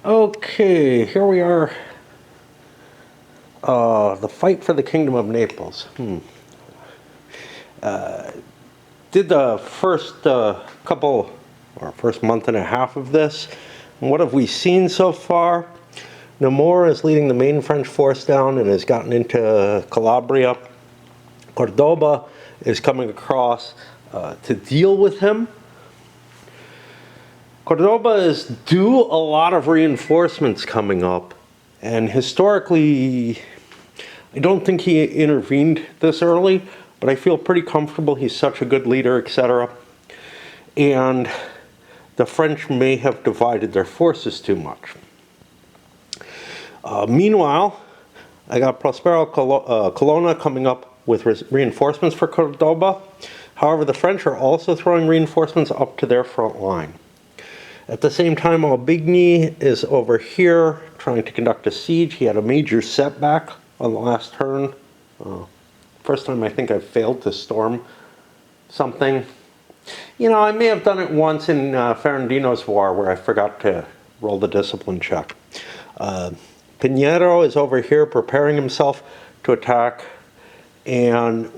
Okay, here we are. The fight for the Kingdom of Naples. Did the first first month and a half of this. And what have we seen so far? Namor is leading the main French force down and has gotten into Calabria. Cordoba is coming across to deal with him. Cordoba is due a lot of reinforcements coming up, and historically, I don't think he intervened this early, but I feel pretty comfortable. He's such a good leader, etc. And the French may have divided their forces too much. Meanwhile, I got Prospero Colonna coming up with reinforcements for Cordoba. However, the French are also throwing reinforcements up to their front line. At the same time, Aubigny is over here trying to conduct a siege. He had a major setback on the last turn. First time I think I've failed to storm something. You know, I may have done it once in Ferrandino's War where I forgot to roll the discipline check. Pinheiro is over here preparing himself to attack. And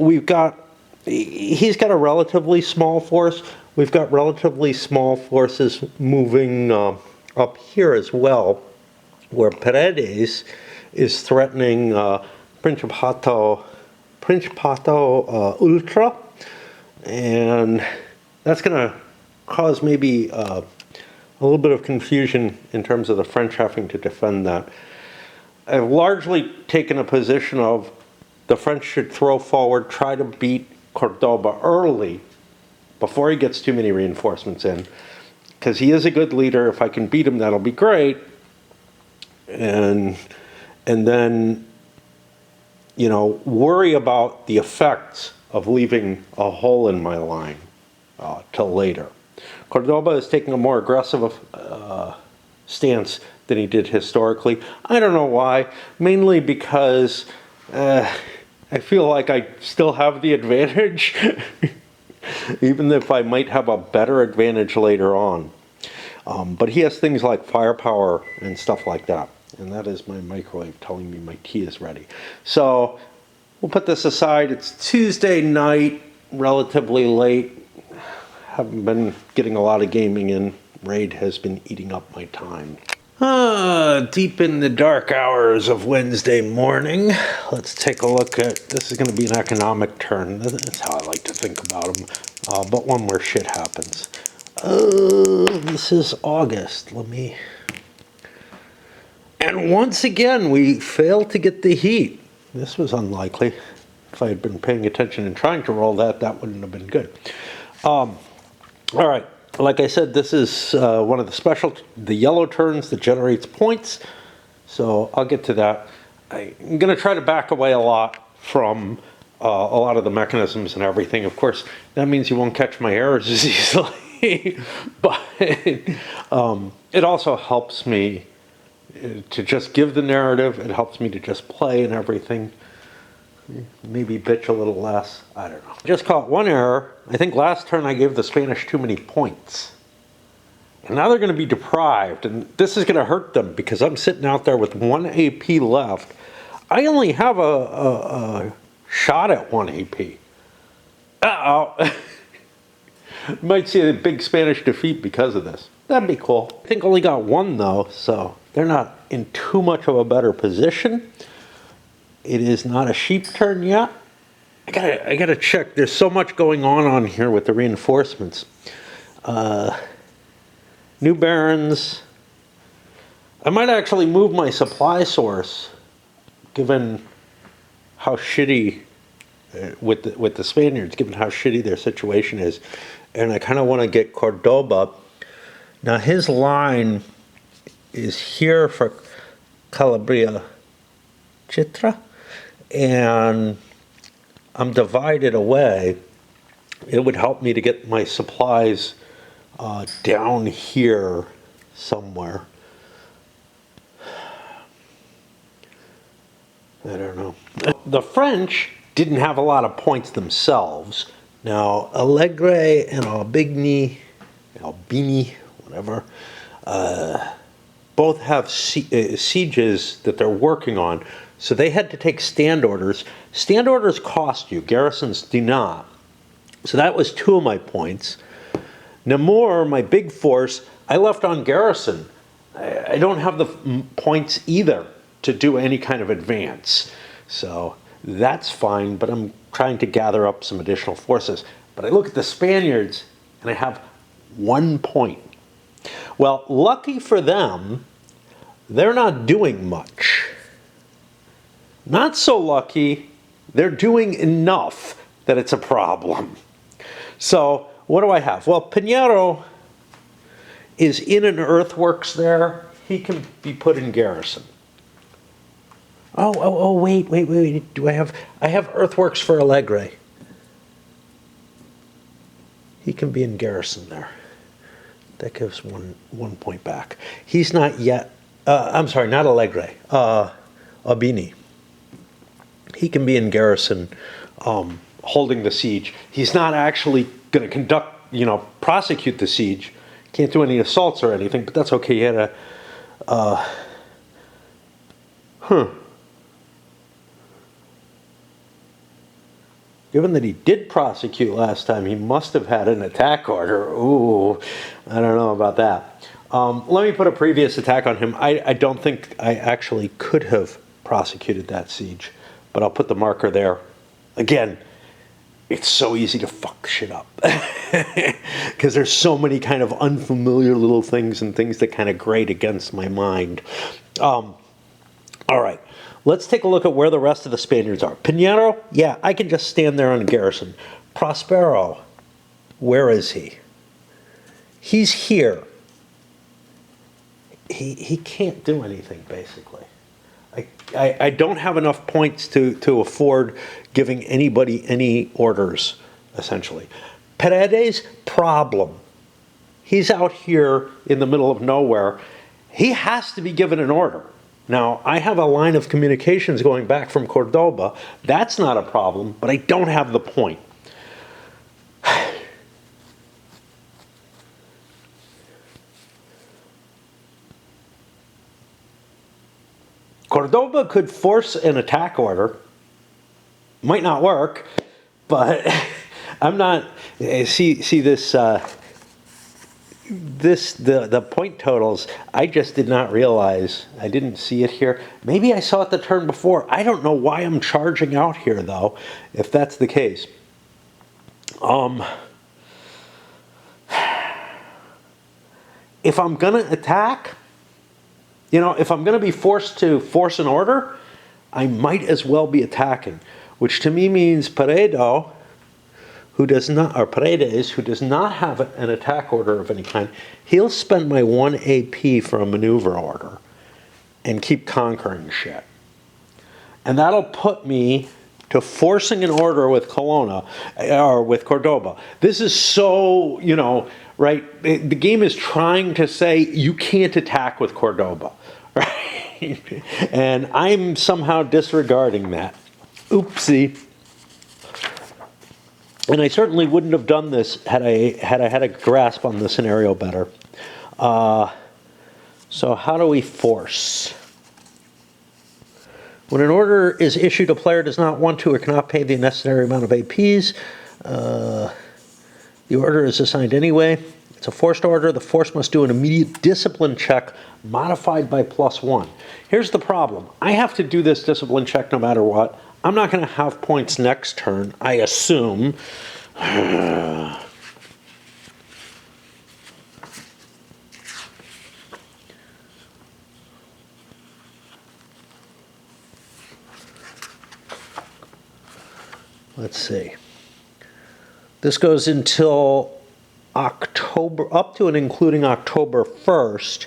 he's got a relatively small force. We've got relatively small forces moving up here as well, where Paredes is threatening Principato Ultra, and that's going to cause maybe a little bit of confusion in terms of the French having to defend that. I've largely taken a position of the French should throw forward, try to beat Cordoba early, before he gets too many reinforcements in, because he is a good leader. If I can beat him, that'll be great. And then, you know, worry about the effects of leaving a hole in my line till later. Cordoba is taking a more aggressive stance than he did historically. I don't know why. Mainly because I feel like I still have the advantage. Even if I might have a better advantage later on. But he has things like firepower and stuff like that. And that is my microwave telling me my tea is ready. So we'll put this aside. It's Tuesday night, relatively late. Haven't been getting a lot of gaming in. Raid has been eating up my time. Deep in the dark hours of Wednesday morning, let's take a look at, this is going to be an economic turn. That's how I like to think about them, but one where shit happens. This is August. And once again, we failed to get the heat. This was unlikely. If I had been paying attention and trying to roll that wouldn't have been good. All right. Like I said, this is one of the yellow turns that generates points. So I'll get to that. I'm going to try to back away a lot from a lot of the mechanisms and everything. Of course, that means you won't catch my errors as easily. But it also helps me to just give the narrative. It helps me to just play and everything. Maybe bitch a little less. I don't know. Just caught one error. I think last turn I gave the Spanish too many points. And now they're going to be deprived. And this is going to hurt them because I'm sitting out there with 1 AP left. I only have a shot at 1 AP. Uh-oh. Might see a big Spanish defeat because of this. That'd be cool. I think I only got 1 though, so they're not in too much of a better position. It is not a sheep turn yet. I gotta check. There's so much going on here with the reinforcements. New barons. I might actually move my supply source, given how shitty with the Spaniards, given how shitty their situation is, and I kind of want to get Cordoba. Now his line is here for Calabria, Chitra. And I'm divided away. It would help me to get my supplies down here somewhere. I don't know. The French didn't have a lot of points themselves. Now, Allegre and Albini, whatever, both have sieges that they're working on, so they had to take stand orders. Stand orders cost you, garrisons do not. So that was 2 of my points. Namur, my big force, I left on garrison. I don't have the points either to do any kind of advance. So that's fine, but I'm trying to gather up some additional forces. But I look at the Spaniards, and I have 1 point. Well, lucky for them, they're not doing much. Not so lucky, they're doing enough that it's a problem. So what do I have? Well, Pinheiro is in an earthworks there. He can be put in garrison. Wait. Do I have earthworks for Alegre. He can be in garrison there. That gives one point back. He's not yet, I'm sorry, not Alegre, Albini. He can be in garrison, holding the siege. He's not actually going to conduct, prosecute the siege. Can't do any assaults or anything, but that's okay. He had Given that he did prosecute last time, he must have had an attack order. Ooh, I don't know about that. Let me put a previous attack on him. I don't think I actually could have prosecuted that siege, but I'll put the marker there. Again, it's so easy to fuck shit up because there's so many kind of unfamiliar little things and things that kind of grate against my mind. All right. Let's take a look at where the rest of the Spaniards are. Pinheiro, yeah, I can just stand there on a garrison. Prospero, where is he? He's here. He can't do anything, basically. I don't have enough points to afford giving anybody any orders, essentially. Paredes, problem. He's out here in the middle of nowhere. He has to be given an order. Now, I have a line of communications going back from Cordoba. That's not a problem, but I don't have the point. Cordoba could force an attack order. Might not work, but I'm not... See this... The point totals, I just did not realize. I didn't see it here. Maybe I saw it the turn before. I don't know why I'm charging out here, though, if that's the case. If I'm going to attack, if I'm going to be forced to force an order, I might as well be attacking, which to me means Paredes, who does not have an attack order of any kind, he'll spend my 1 AP for a maneuver order and keep conquering shit. And that'll put me to forcing an order with Colonna, or with Cordoba. This is so, right? The game is trying to say you can't attack with Cordoba, right? And I'm somehow disregarding that. Oopsie. And I certainly wouldn't have done this had I had a grasp on the scenario better. So how do we force? When an order is issued, a player does not want to or cannot pay the necessary amount of APs. The order is assigned anyway. It's a forced order. The force must do an immediate discipline check modified by +1. Here's the problem. I have to do this discipline check no matter what. I'm not going to have points next turn, I assume. Let's see. This goes until October, up to and including October 1st.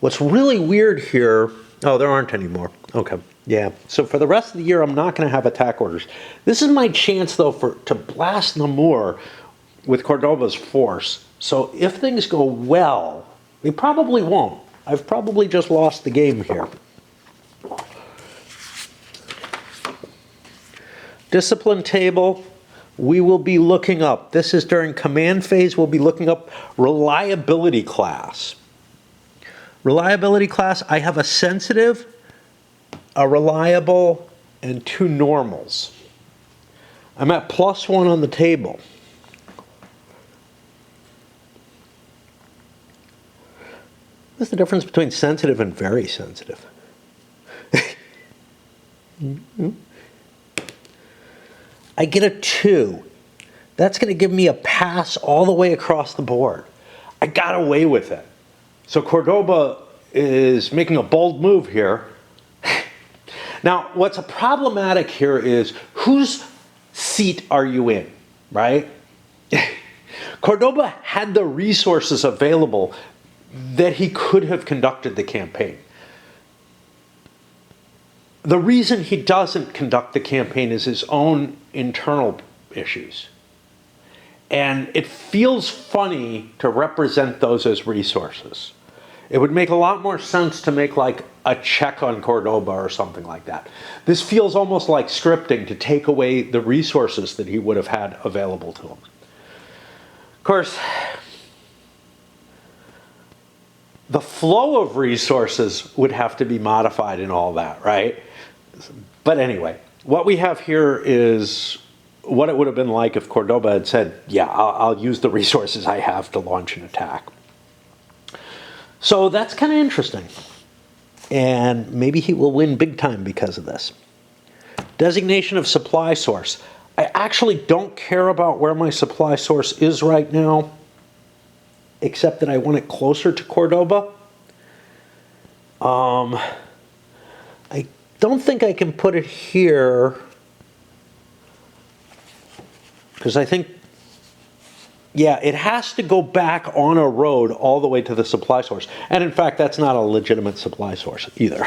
What's really weird here, oh, there aren't any more. Okay. Yeah, so for the rest of the year, I'm not going to have attack orders. This is my chance, though, to blast Namur with Cordoba's force. So if things go well, they probably won't. I've probably just lost the game here. Discipline table, we will be looking up. This is during command phase. We'll be looking up reliability class. Reliability class, I have a sensitive, a reliable, and 2 normals. I'm at +1 on the table. What's the difference between sensitive and very sensitive? I get a 2. That's going to give me a pass all the way across the board. I got away with it. So Cordoba is making a bold move here. Now, what's problematic here is whose seat are you in, right? Cordoba had the resources available that he could have conducted the campaign. The reason he doesn't conduct the campaign is his own internal issues. And it feels funny to represent those as resources. It would make a lot more sense to make like a check on Cordoba or something like that. This feels almost like scripting to take away the resources that he would have had available to him. Of course, the flow of resources would have to be modified and all that, right? But anyway, what we have here is what it would have been like if Cordoba had said, yeah, I'll use the resources I have to launch an attack. So that's kind of interesting. And maybe he will win big time because of this. Designation of supply source. I actually don't care about where my supply source is right now, except that I want it closer to Cordoba. I don't think I can put it here, because I think, yeah, it has to go back on a road all the way to the supply source. And in fact, that's not a legitimate supply source either.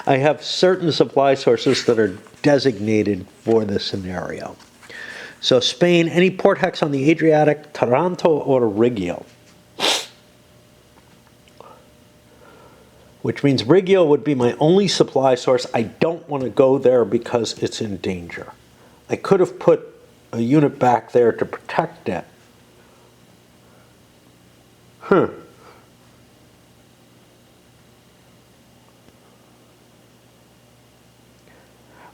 I have certain supply sources that are designated for this scenario. So Spain, any port hex on the Adriatic, Taranto, or Reggio. Which means Reggio would be my only supply source. I don't want to go there because it's in danger. I could have put a unit back there to protect it. I'm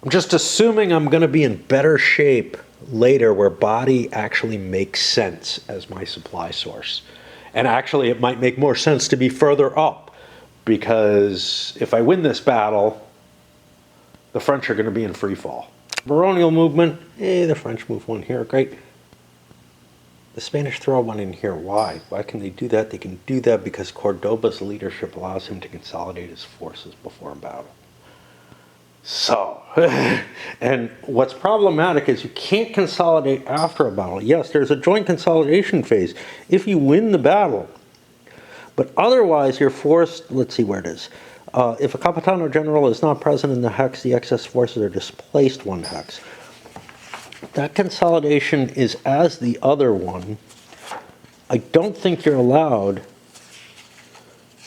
just assuming I'm going to be in better shape later where body actually makes sense as my supply source. And actually it might make more sense to be further up, because if I win this battle, the French are going to be in free fall. Baronial movement, the French move one here, great. The Spanish throw one in here, why? Why can they do that? They can do that because Cordoba's leadership allows him to consolidate his forces before a battle. So, and what's problematic is you can't consolidate after a battle. Yes, there's a joint consolidation phase if you win the battle. But otherwise, you're forced, let's see where it is. If a Capitan or general is not present in the hex, the excess forces are displaced 1 hex. That consolidation is as the other one. I don't think you're allowed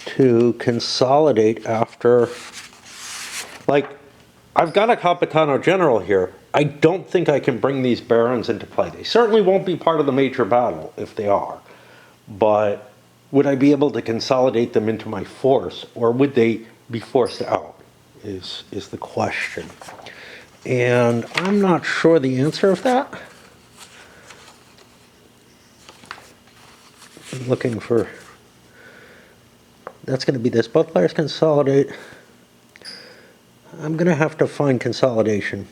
to consolidate after, like, I've got a Capitano General here. I don't think I can bring these barons into play. They certainly won't be part of the major battle if they are. But would I be able to consolidate them into my force, or would they be forced out is the question. And I'm not sure the answer of that. I'm looking for, that's going to be this. Both players consolidate. I'm going to have to find consolidation.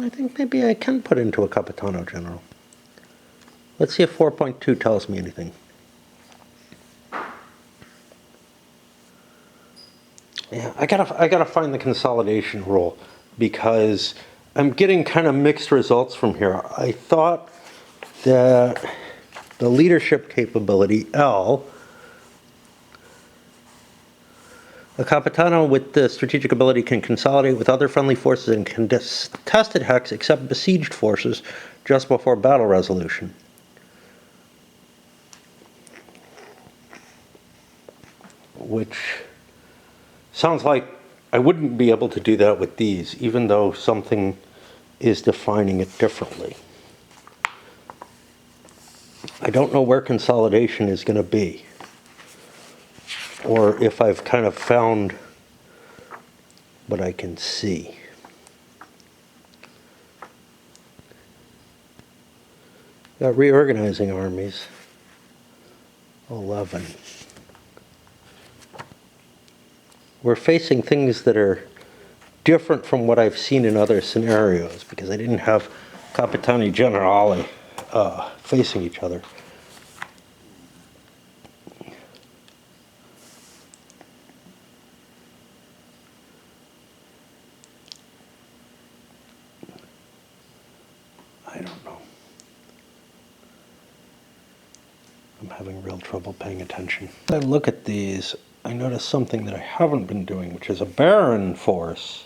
I think maybe I can put into a Capitano General. Let's see if 4.2 tells me anything. Yeah, I gotta find the consolidation rule, because I'm getting kind of mixed results from here. I thought that the leadership capability, L, a Capitano with the strategic ability can consolidate with other friendly forces and contested hex except besieged forces just before battle resolution. which sounds like I wouldn't be able to do that with these, even though something is defining it differently. I don't know where consolidation is going to be, or if I've kind of found what I can see. Got reorganizing armies, 11. We're facing things that are different from what I've seen in other scenarios, because I didn't have Capitani Generale facing each other. I don't know. I'm having real trouble paying attention. As I look at these, I notice something that I haven't been doing, which is a Baron force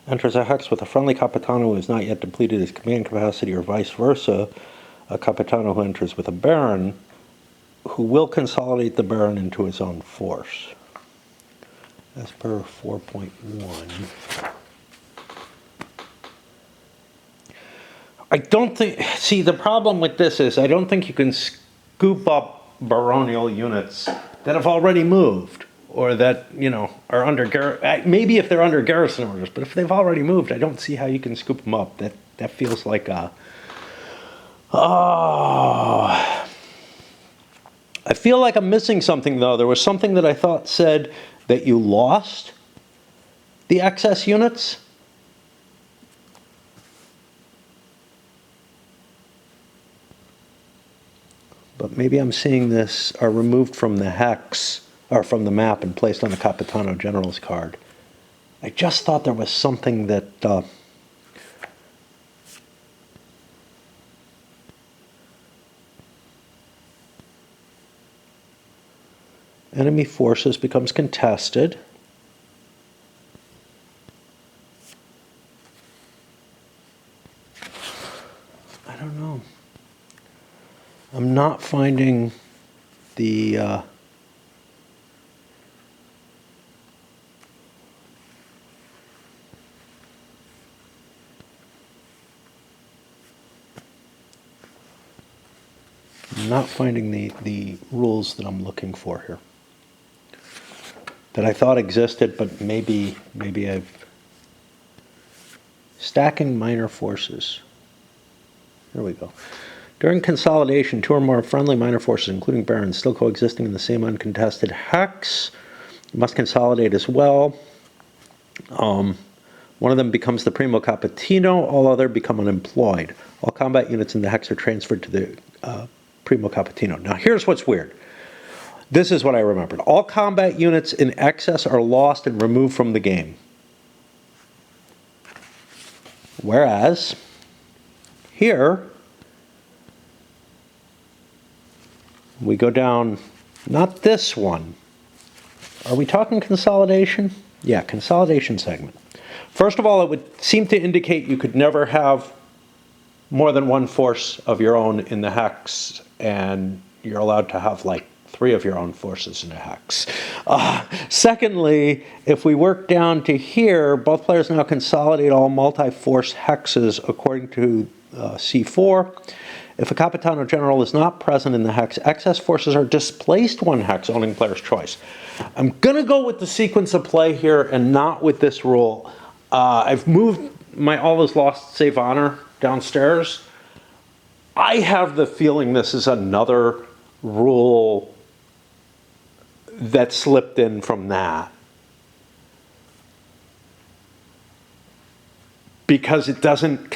enters a hex with a friendly Capitano who has not yet depleted his command capacity, or vice versa. A Capitano who enters with a Baron who will consolidate the Baron into his own force. As per 4.1. I don't think, see, the problem with this is I don't think you can scoop up baronial units that have already moved, or that, you know, are under, maybe if they're under garrison orders, but if they've already moved, I don't see how you can scoop them up. That feels like a, oh, I feel like I'm missing something, though. There was something that I thought said that you lost the excess units. But maybe I'm seeing this are removed from the hex, or from the map, and placed on the Capitano General's card. I just thought there was something that enemy forces becomes contested. I don't know. I'm not finding the the rules that I'm looking for here, that I thought existed, but maybe I've stacking minor forces. There we go. During consolidation, 2 or more friendly minor forces, including barons, still coexisting in the same uncontested hex, must consolidate as well. One of them becomes the Primo Capitino, all other become unemployed. All combat units in the hex are transferred to the Primo Capitino. Now here's what's weird. This is what I remembered. All combat units in excess are lost and removed from the game. Whereas, here, we go down, not this one. Are we talking consolidation? Yeah, consolidation segment. First of all, it would seem to indicate you could never have more than one force of your own in the hex, and you're allowed to have like 3 of your own forces in a hex. Secondly, if we work down to here, both players now consolidate all multi-force hexes according to C4. If a Capitano General is not present in the hex, excess forces are displaced 1 hex, owning player's choice. I'm going to go with the sequence of play here and not with this rule. I've moved my All Is Lost Save Honor downstairs. I have the feeling this is another rule that slipped in from that, because it doesn't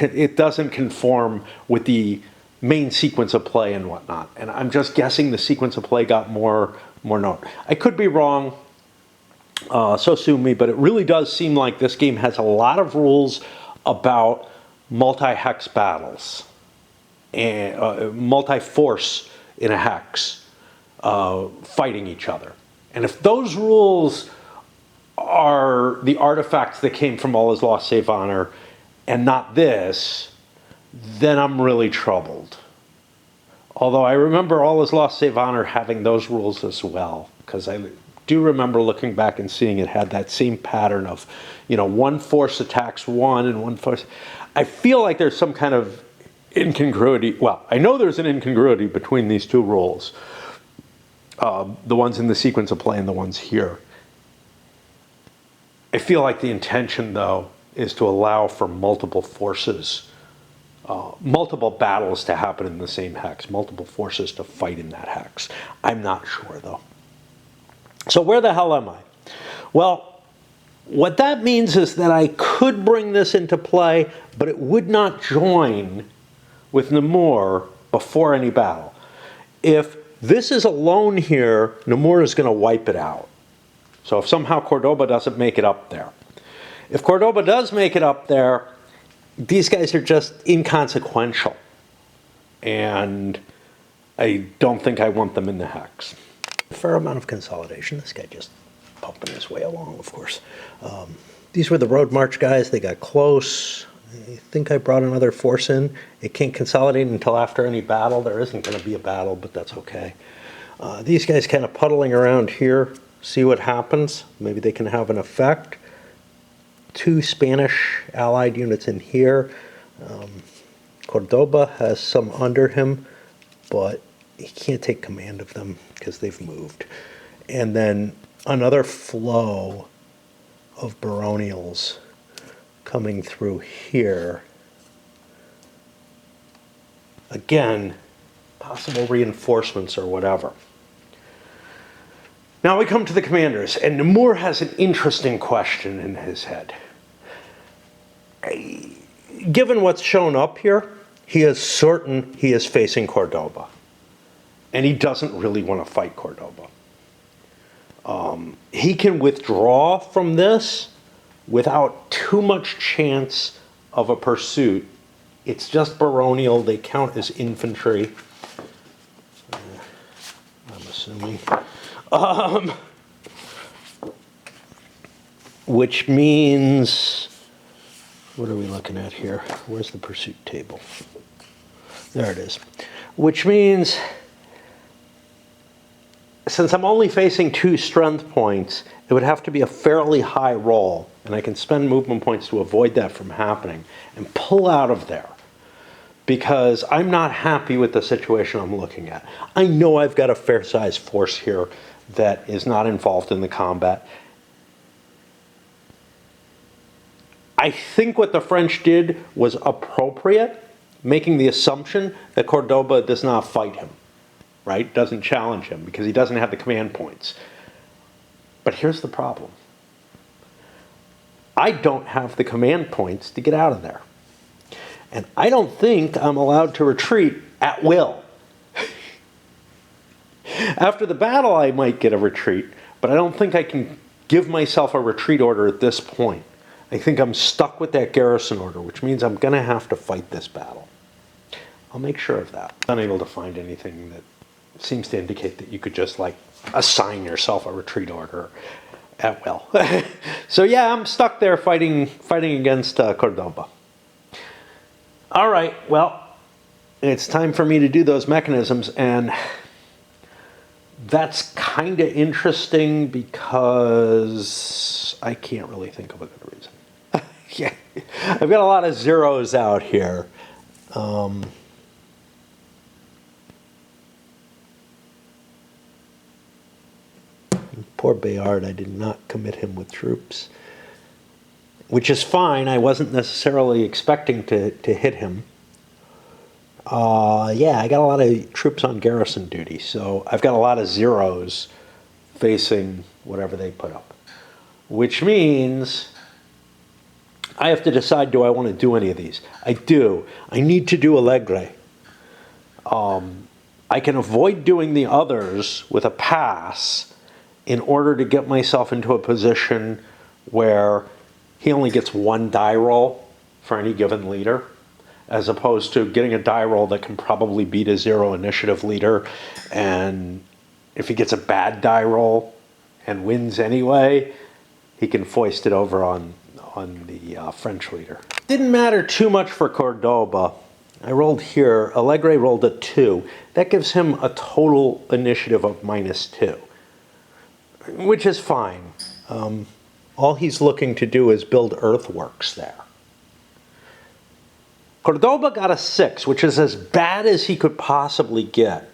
conform with the main sequence of play and whatnot. And I'm just guessing the sequence of play got more note. I could be wrong, so sue me, but it really does seem like this game has a lot of rules about multi-hex battles and multi-force in a hex fighting each other. And if those rules are the artifacts that came from All Is Lost Save Honor and not this, then I'm really troubled. Although I remember All Is Lost Save Honor having those rules as well, because I do remember looking back and seeing it had that same pattern of, one force attacks one and one force. I feel like there's some kind of incongruity. Well, I know there's an incongruity between these two rules. The ones in the sequence of play and the ones here. I feel like the intention, though, is to allow for multiple forces, multiple battles to happen in the same hex, multiple forces to fight in that hex. I'm not sure, though. So where the hell am I? Well, what that means is that I could bring this into play, but it would not join with Namur before any battle. If this is alone here, Namur is going to wipe it out. So if somehow Cordoba doesn't make it up there. If Cordoba does make it up there, these guys are just inconsequential. And I don't think I want them in the hex. A fair amount of consolidation. This guy just pumping his way along, of course. These were the road march guys. They got close. I think I brought another force in. It can't consolidate until after any battle. There isn't going to be a battle, but that's okay. These guys kind of puddling around here. See what happens. Maybe they can have an effect. 2 Spanish allied units in here. Cordoba has some under him, but he can't take command of them because they've moved. And then another flow of baronials coming through here. Again, possible reinforcements or whatever. Now we come to the commanders, and Namur has an interesting question in his head. Given what's shown up here, he is certain he is facing Cordoba. And he doesn't really want to fight Cordoba. He can withdraw from this without too much chance of a pursuit. It's just baronial. They count as infantry. I'm assuming. Which means, what are we looking at here? Where's the pursuit table? There it is. Which means, since I'm only facing 2 strength points, it would have to be a fairly high roll, and I can spend movement points to avoid that from happening and pull out of there, because I'm not happy with the situation I'm looking at. I know I've got a fair-sized force here that is not involved in the combat. I think what the French did was appropriate, making the assumption that Cordoba does not fight him, right? Doesn't challenge him because he doesn't have the command points. But here's the problem. I don't have the command points to get out of there. And I don't think I'm allowed to retreat at will. After the battle, I might get a retreat, but I don't think I can give myself a retreat order at this point. I think I'm stuck with that garrison order, which means I'm going to have to fight this battle. I'll make sure of that. I'm unable to find anything that seems to indicate that you could just assign yourself a retreat order at will. So yeah, I'm stuck there fighting against Cordoba. All right, well, it's time for me to do those mechanisms, and that's kind of interesting because I can't really think of a good reason. Yeah, I've got a lot of zeros out here. Poor Bayard, I did not commit him with troops, which is fine. I wasn't necessarily expecting to hit him. Yeah, I got a lot of troops on garrison duty, so I've got a lot of zeros facing whatever they put up, which means I have to decide, do I want to do any of these? I do. I need to do Allegre. I can avoid doing the others with a pass in order to get myself into a position where he only gets 1 die roll for any given leader, as opposed to getting a die roll that can probably beat a 0 initiative leader, and if he gets a bad die roll and wins anyway, he can foist it over on the French leader. Didn't matter too much for Cordoba. I rolled here. Allegre rolled a 2. That gives him a total initiative of -2. which is fine. All he's looking to do is build earthworks there. Cordoba got a 6, which is as bad as he could possibly get.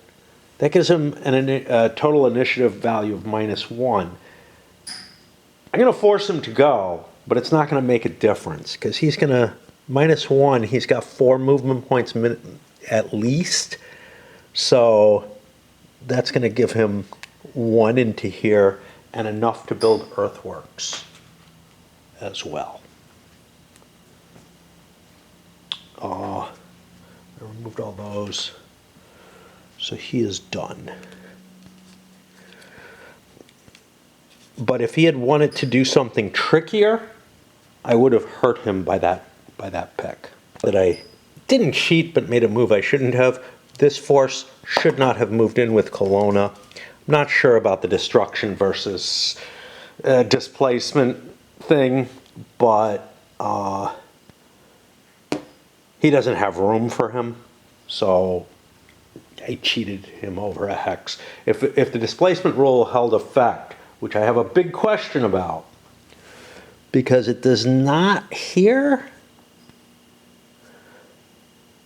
That gives him a total initiative value of -1. I'm going to force him to go, but it's not going to make a difference because he's going to -1. He's got 4 movement points at least, so that's going to give him 1 into here and enough to build earthworks as well. I removed all those, so he is done. But if he had wanted to do something trickier, I would have hurt him by that pick. That I didn't cheat, but made a move I shouldn't have. This force should not have moved in with Colonna. I'm not sure about the destruction versus displacement thing, but he doesn't have room for him, so I cheated him over a hex. If the displacement rule held effect, which I have a big question about, because it does not here,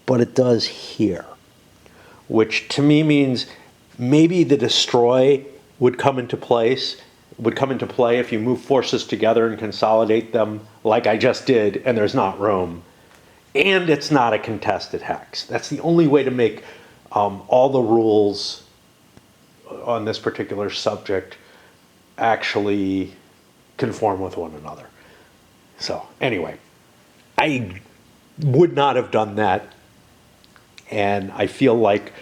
but it does here, which to me means maybe the destroy would come into play if you move forces together and consolidate them like I just did, and there's not room. And it's not a contested hex. That's the only way to make all the rules on this particular subject actually conform with one another. So anyway, I would not have done that, and I feel like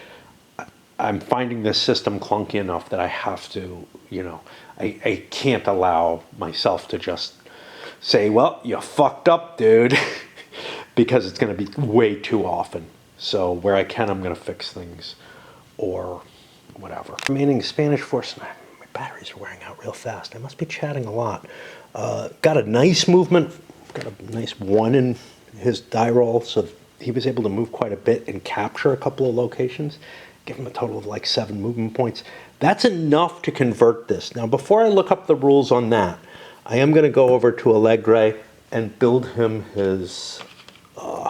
I'm finding this system clunky enough that I have to, I can't allow myself to just say, well, you fucked up, dude, because it's going to be way too often. So where I can, I'm going to fix things or whatever. Remaining Spanish force, my batteries are wearing out real fast. I must be chatting a lot. Got a nice movement, got a nice 1 in his die roll, so he was able to move quite a bit and capture a couple of locations. Give him a total of like 7 movement points. That's enough to convert this. Now, before I look up the rules on that, I am going to go over to Allegre and build him his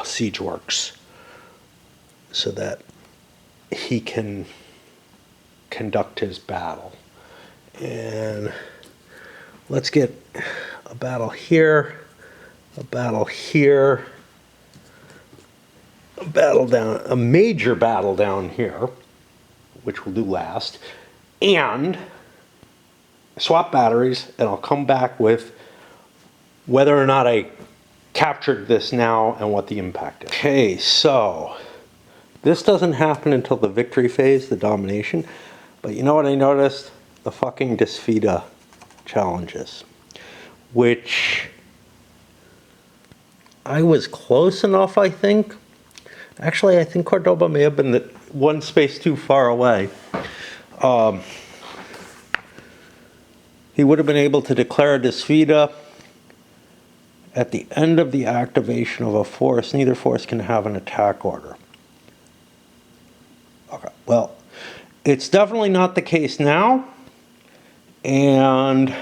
siege works so that he can conduct his battle. And let's get a battle here, a battle here, a major battle down here, which we'll do last, and swap batteries, and I'll come back with whether or not I captured this now and what the impact is. Okay, so this doesn't happen until the victory phase, the domination, but you know what I noticed? The fucking Disfida challenges, which I was close enough, I think. Actually, I think Cordoba may have been one space too far away. He would have been able to declare a Disfida at the end of the activation of a force. Neither force can have an attack order. Okay, well, it's definitely not the case now, and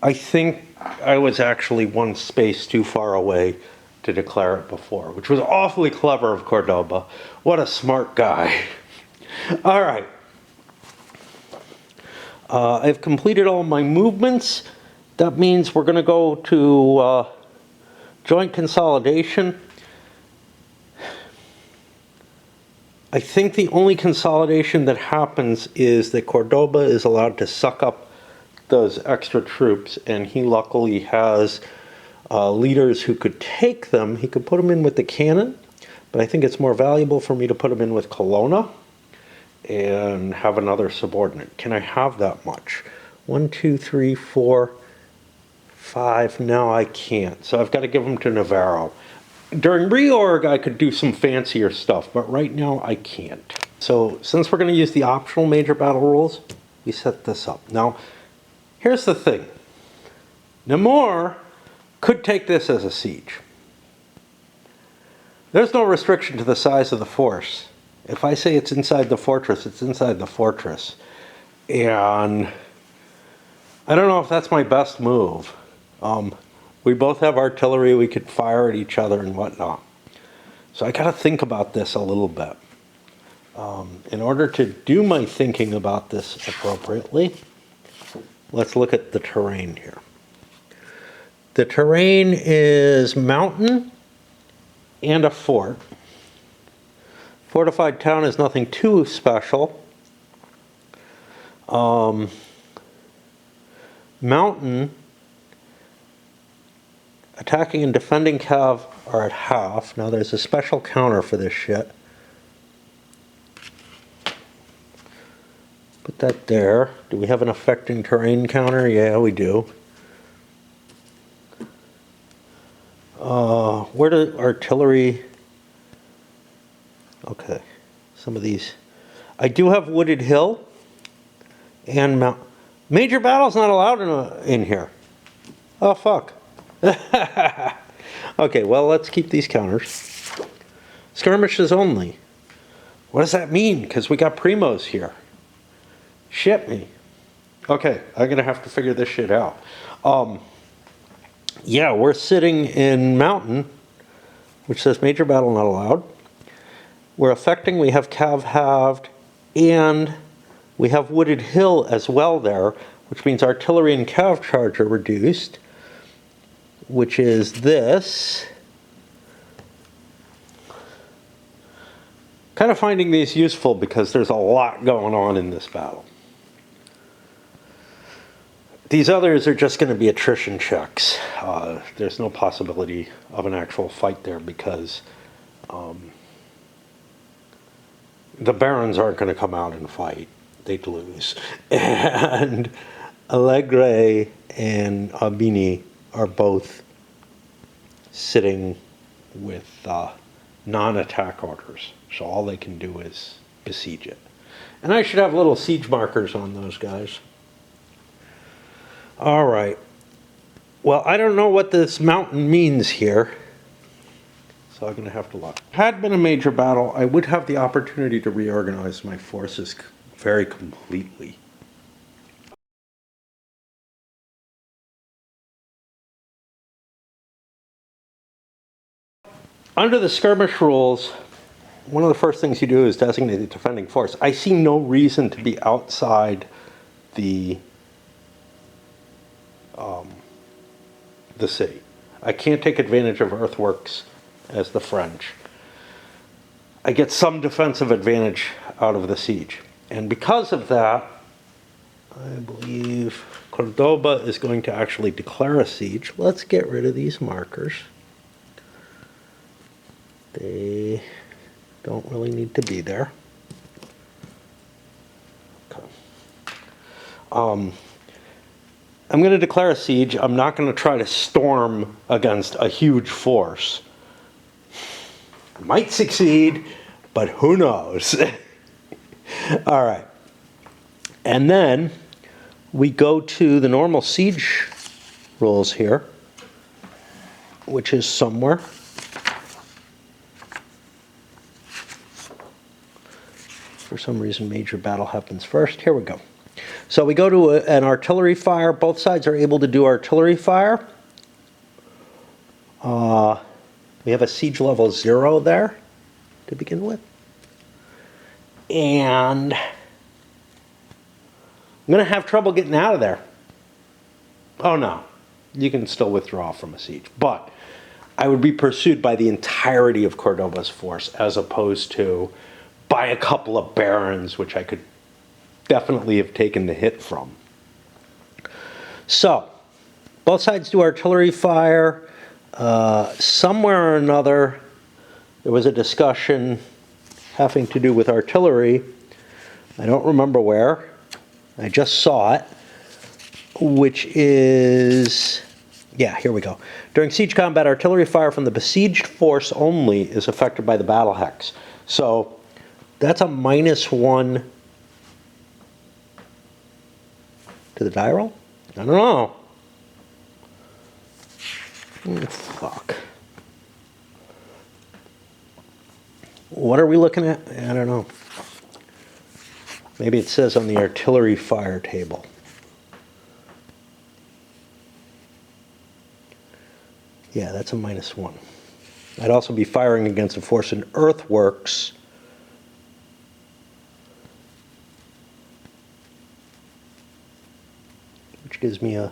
I think I was actually one space too far away to declare it before, which was awfully clever of Cordoba. What a smart guy. All right. I've completed all my movements. That means we're going to go to joint consolidation. I think the only consolidation that happens is that Cordoba is allowed to suck up those extra troops, and he luckily has leaders who could take them. He could put them in with the cannon, but I think it's more valuable for me to put them in with Colonna and have another subordinate. Can I have that much? 1, 2, 3, 4, 5. No, I can't. So I've got to give them to Navarro. During reorg, I could do some fancier stuff, but right now I can't. So since we're going to use the optional major battle rules, we set this up. Now, here's the thing. Namur could take this as a siege. There's no restriction to the size of the force. If I say it's inside the fortress, it's inside the fortress. And I don't know if that's my best move. We both have artillery, we could fire at each other and whatnot. So I gotta think about this a little bit. In order to do my thinking about this appropriately, let's look at the terrain here. The terrain is mountain and a fort. Fortified town is nothing too special. Mountain, attacking and defending cav are at half. Now there's a special counter for this shit. Put that there. Do we have an affecting terrain counter? Yeah, we do. Where do artillery... Okay, some of these. I do have wooded hill and mount. Major battle's not allowed in here. Oh, fuck. Okay, well, let's keep these counters. Skirmishes only. What does that mean? Because we got primos here. Shit me. Okay, I'm going to have to figure this shit out. Yeah, we're sitting in mountain, which says major battle not allowed. We're affecting, we have cav halved, and we have wooded hill as well there, which means artillery and cav charge are reduced, which is this. Kind of finding these useful because there's a lot going on in this battle. These others are just going to be attrition checks. There's no possibility of an actual fight there because the barons aren't going to come out and fight. They'd lose. And Allegre and Albini are both sitting with non-attack orders. So all they can do is besiege it. And I should have little siege markers on those guys. All right. Well, I don't know what this mountain means here. So I'm going to have to look. Had been a major battle, I would have the opportunity to reorganize my forces very completely. Under the skirmish rules, one of the first things you do is designate the defending force. I see no reason to be outside the city. I can't take advantage of earthworks as the French. I get some defensive advantage out of the siege. And because of that, I believe Cordoba is going to actually declare a siege. Let's get rid of these markers. They don't really need to be there. Okay. I'm going to declare a siege. I'm not going to try to storm against a huge force. I might succeed, but who knows? All right. And then we go to the normal siege rules here, which is somewhere. For some reason, major battle happens first. Here we go. So we go to an artillery fire. Both sides are able to do artillery fire. We have a siege level 0 there to begin with. And I'm going to have trouble getting out of there. Oh no, you can still withdraw from a siege. But I would be pursued by the entirety of Cordoba's force as opposed to by a couple of barons, which I could definitely have taken the hit from. So, both sides do artillery fire. Somewhere or another, there was a discussion having to do with artillery. I don't remember where. I just saw it, which is, yeah, here we go. During siege combat, artillery fire from the besieged force only is affected by the battle hex. So, that's a -1 to the die roll? I don't know. Fuck. What are we looking at? I don't know. Maybe it says on the artillery fire table. Yeah, that's a -1. I'd also be firing against a force in earthworks. Which gives me a...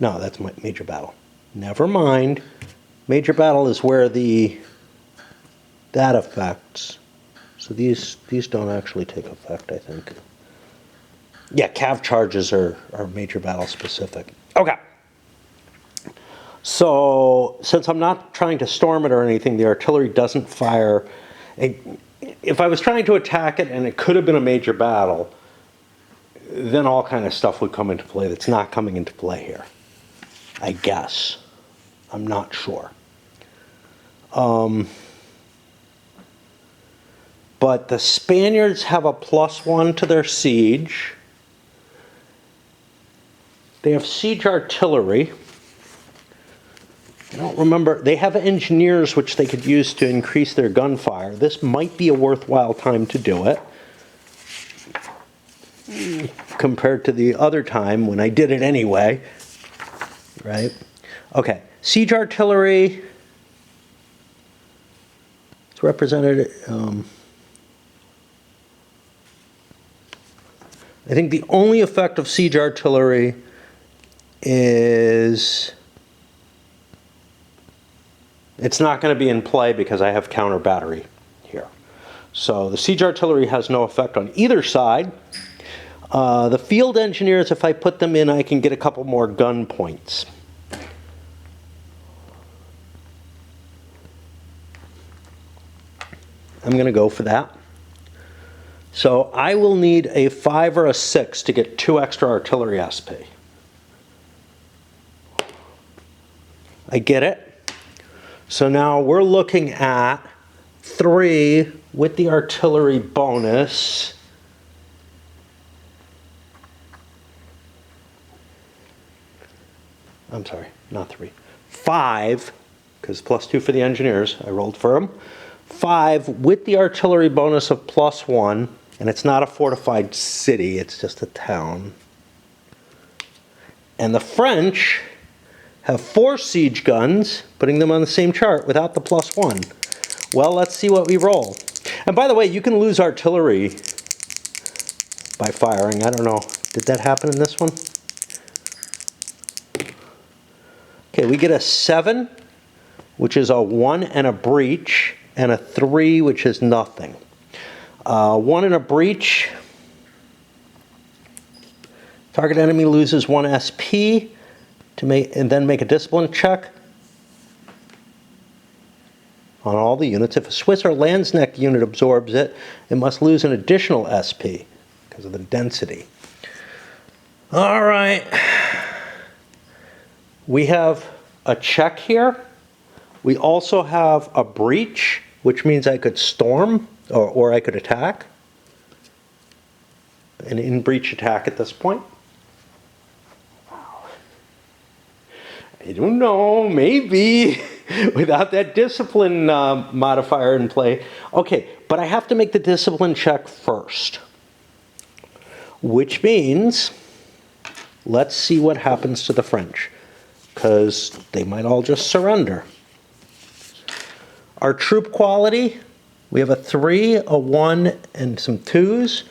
No, that's my major battle. Never mind. Major battle is where that affects. So these don't actually take effect, I think. Yeah, cav charges are major battle specific. Okay. So since I'm not trying to storm it or anything, the artillery doesn't fire. If I was trying to attack it and it could have been a major battle, then all kind of stuff would come into play that's not coming into play here. I guess. I'm not sure. But the Spaniards have a +1 to their siege. They have siege artillery. I don't remember. They have engineers which they could use to increase their gunfire. This might be a worthwhile time to do it, compared to the other time when I did it anyway. Right? Okay. Siege artillery. It's represented. I think the only effect of siege artillery is it's not going to be in play because I have counter battery here. So the siege artillery has no effect on either side. The field engineers, if I put them in, I can get a couple more gun points. I'm going to go for that. So I will need a 5 or a 6 to get 2 extra artillery SP. I get it. So now we're looking at 3 with the artillery bonus. I'm sorry, not 3. 5, because +2 for the engineers. I rolled for them. 5 with the artillery bonus of +1. And it's not a fortified city, it's just a town. And the French have 4 siege guns, putting them on the same chart without the +1. Well, let's see what we roll. And by the way, you can lose artillery by firing. I don't know. Did that happen in this one? Okay, we get a 7, which is a 1 and a breach, and a 3, which is nothing. 1 in a breach. Target enemy loses 1 SP and then make a discipline check on all the units. If a Swiss or Landsneck unit absorbs it, it must lose an additional SP because of the density. All right. We have a check here. We also have a breach, which means I could storm. Or I could attack. An in-breach attack at this point. I don't know, maybe. Without that discipline modifier in play. Okay, but I have to make the discipline check first. Which means, let's see what happens to the French. Because they might all just surrender. Our troop quality... We have a 3, a 1, and some 2s.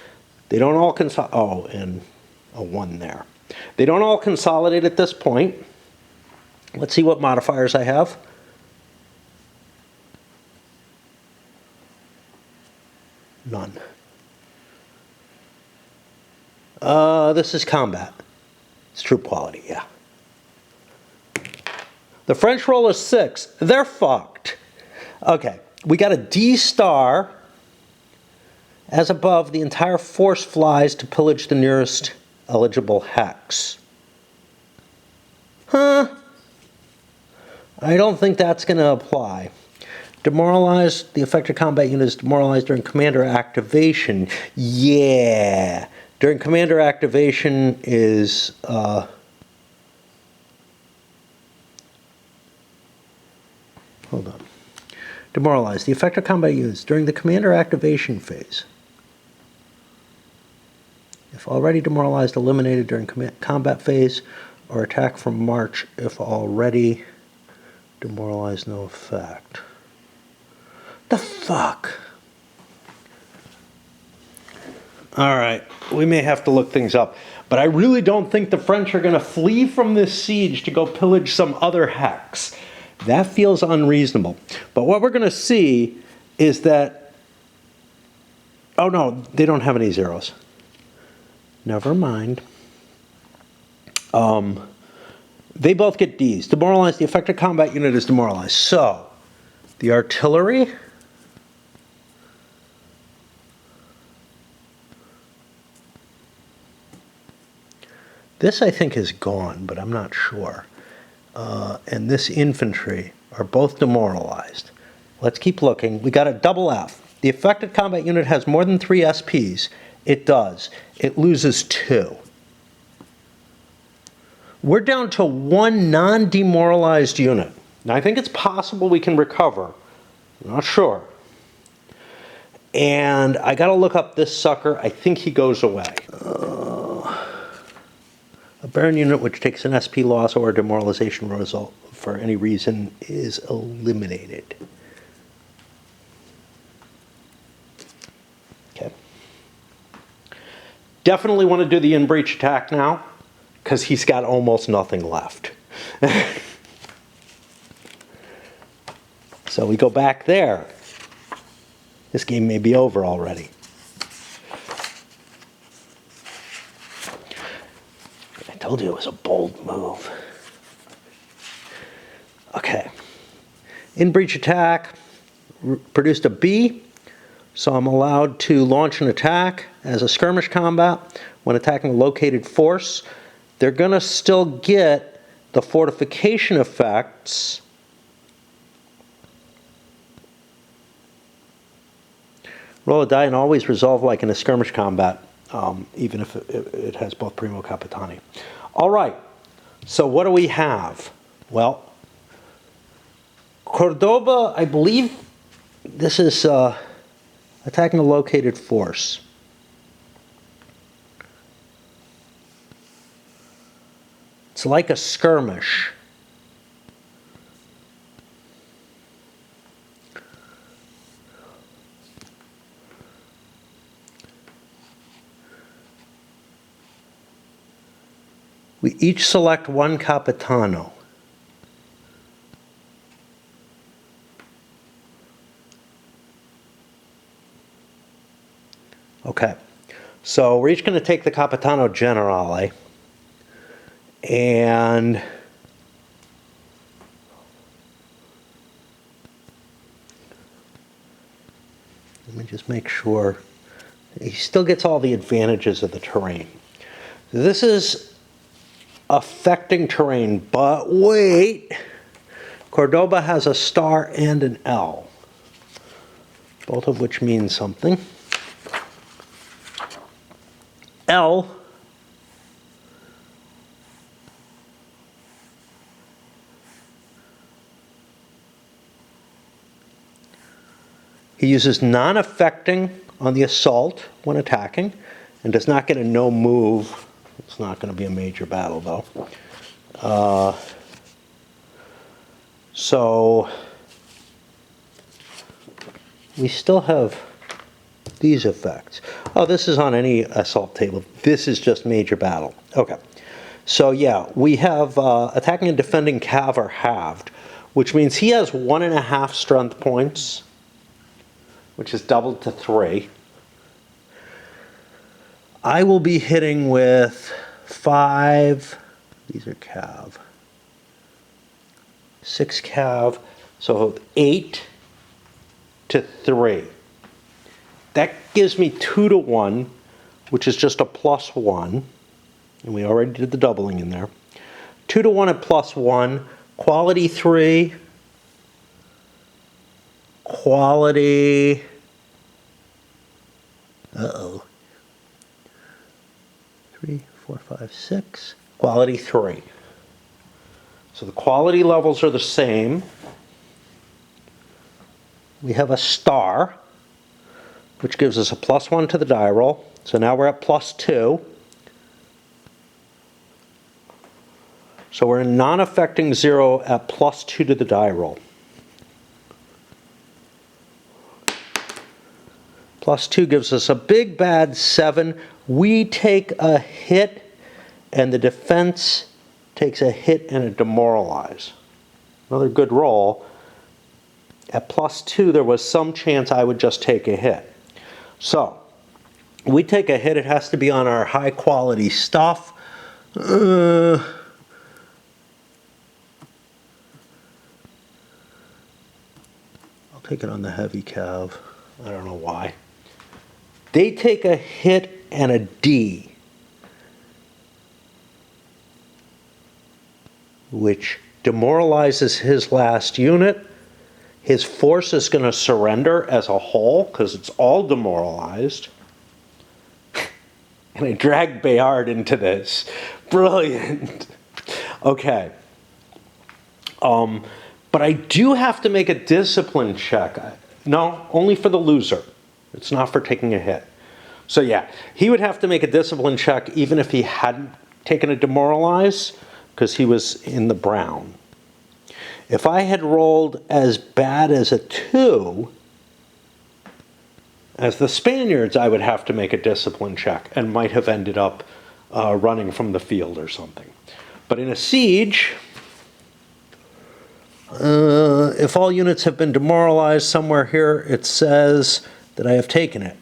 They don't all consolidate. Oh, and a 1 there. They don't all consolidate at this point. Let's see what modifiers I have. None. This is combat. It's troop quality, yeah. The French roll is 6. They're fucked. Okay. We got a D star. As above, the entire force flies to pillage the nearest eligible hex. Huh? I don't think that's going to apply. Demoralized, the affected combat unit is demoralized during commander activation. Yeah. During commander activation is... hold on. Demoralized. The effective combat units during the commander activation phase. if already demoralized, eliminated during combat phase, or attack from march if already demoralized, no effect. The fuck? All right, we may have to look things up, but I really don't think the French are going to flee from this siege to go pillage some other hex. That feels unreasonable. But what we're going to see is that, oh no, they don't have any zeros. Never mind. They both get Ds. Demoralized, the affected combat unit is demoralized. So, the artillery, this I think is gone, but I'm not sure. And this infantry are both demoralized. Let's keep looking. We got a double F. The affected combat unit has more than 3 SPs. It does. It loses 2. We're down to 1 non-demoralized unit. Now, I think it's possible we can recover. I'm not sure. And I got to look up this sucker. I think he goes away. A Baron unit which takes an SP loss or a demoralization result for any reason is eliminated. Okay. Definitely want to do the in-breach attack now, because he's got almost nothing left. So we go back there. This game may be over already. I told you it was a bold move. Okay. In-breach attack produced a B, so I'm allowed to launch an attack as a skirmish combat when attacking a located force. They're going to still get the fortification effects. Roll a die and always resolve like in a skirmish combat, even if it has both Primo Capitani. All right, so what do we have? Well, Cordoba, I believe this is attacking a located force. It's like a skirmish. We each select 1 Capitano. Okay, so we're each going to take the Capitano Generale, and let me just make sure he still gets all the advantages of the terrain. This is affecting terrain, but wait, Cordoba has a star and an L, both of which mean something. L he uses non-affecting on the assault when attacking and does not get a no move. It's not going to be a major battle though. So we still have these effects. Oh, this is on any assault table. This is just major battle. Okay. So yeah, we have attacking and defending cav are halved, which means he has 1.5 strength points, which is doubled to 3. I will be hitting with 5, these are cav, 6 cav, so 8 to 3. That gives me 2 to 1, which is just a +1, and we already did the doubling in there. 2 to 1 at +1, quality 3, quality, 3, 4, 5, 6, quality 3. So the quality levels are the same. We have a star. which gives us a +1 to the die roll. So now we're at +2. So we're in non-affecting 0 at +2 to the die roll. +2 gives us a big bad 7. We take a hit, and the defense takes a hit and a demoralize. Another good roll. At +2, there was some chance I would just take a hit. So, we take a hit. It has to be on our high quality stuff. I'll take it on the heavy cav. I don't know why. They take a hit and a D, which demoralizes his last unit. His force is going to surrender as a whole because it's all demoralized. And I dragged Bayard into this. Brilliant. Okay. But I do have to make a discipline check. No, only for the loser. It's not for taking a hit. So yeah, he would have to make a discipline check even if he hadn't taken a demoralize because he was in the brown. If I had rolled as bad as a 2, as the Spaniards, I would have to make a discipline check and might have ended up running from the field or something. But in a siege, if all units have been demoralized, somewhere here it says that I have taken it.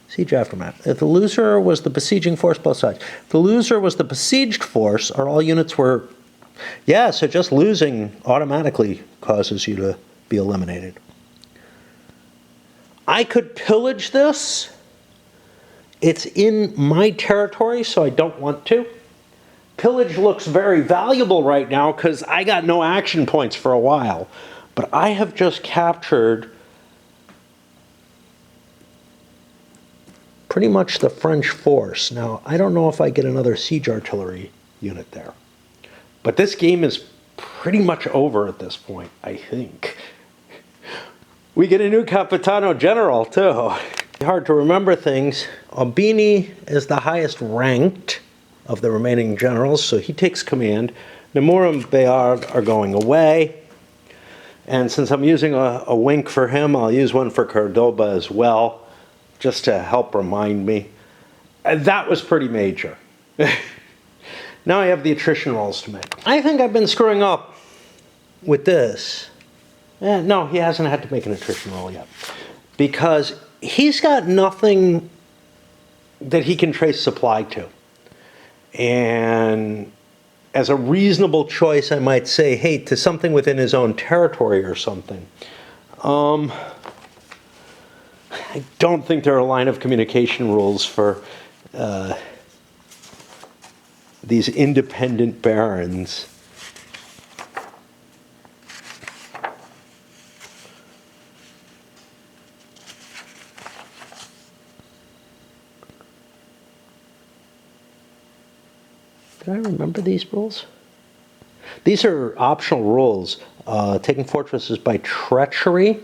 Siege aftermath. If the loser was the besieging force, both sides. If the loser was the besieged force, or all units were... Yeah, so just losing automatically causes you to be eliminated. I could pillage this. It's in my territory, so I don't want to. Pillage looks very valuable right now because I got no action points for a while. But I have just captured pretty much the French force. Now, I don't know if I get another siege artillery unit there. But this game is pretty much over at this point, I think. We get a new Capitano General, too. Hard to remember things. Albini is the highest ranked of the remaining generals, so he takes command. Namur and Bayard are going away. And since I'm using a wink for him, I'll use one for Cordoba as well, just to help remind me. That was pretty major. Now I have the attrition rolls to make. I think I've been screwing up with this. No, he hasn't had to make an attrition roll yet. Because he's got nothing that he can trace supply to. And as a reasonable choice, I might say, hey, to something within his own territory or something. I don't think there are line of communication rules for these independent barons. Did I remember these rules? These are optional rules. Taking fortresses by treachery.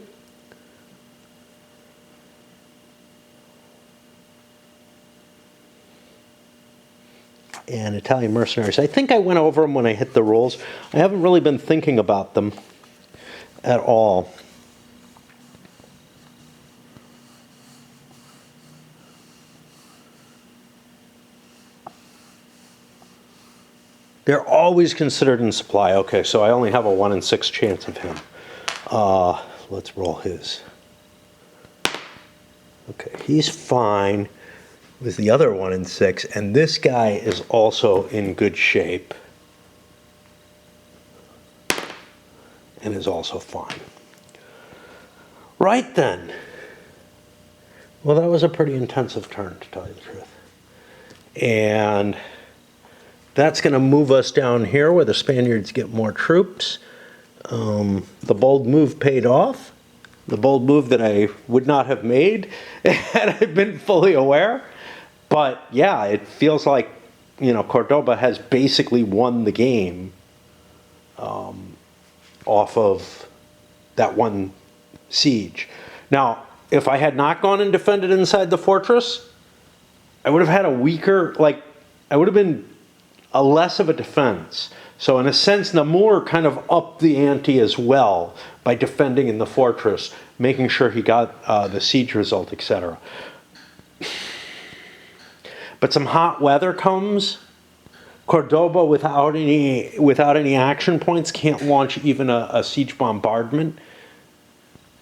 And Italian mercenaries. I think I went over them when I hit the rules. I haven't really been thinking about them at all. They're always considered in supply. Okay, so I only have a 1 in 6 chance of him. Let's roll his. Okay, he's fine with the other 1 in 6, and this guy is also in good shape and is also fine. Right then. Well, that was a pretty intensive turn, to tell you the truth. And that's going to move us down here where the Spaniards get more troops. The bold move paid off. The bold move that I would not have made had I been fully aware. But yeah, it feels like, Cordoba has basically won the game off of that one siege. Now, if I had not gone and defended inside the fortress, I would have had a weaker, I would have been a less of a defense. So in a sense, Namur kind of upped the ante as well by defending in the fortress, making sure he got the siege result, etc. But some hot weather comes. Cordoba, without any action points, can't launch even a siege bombardment.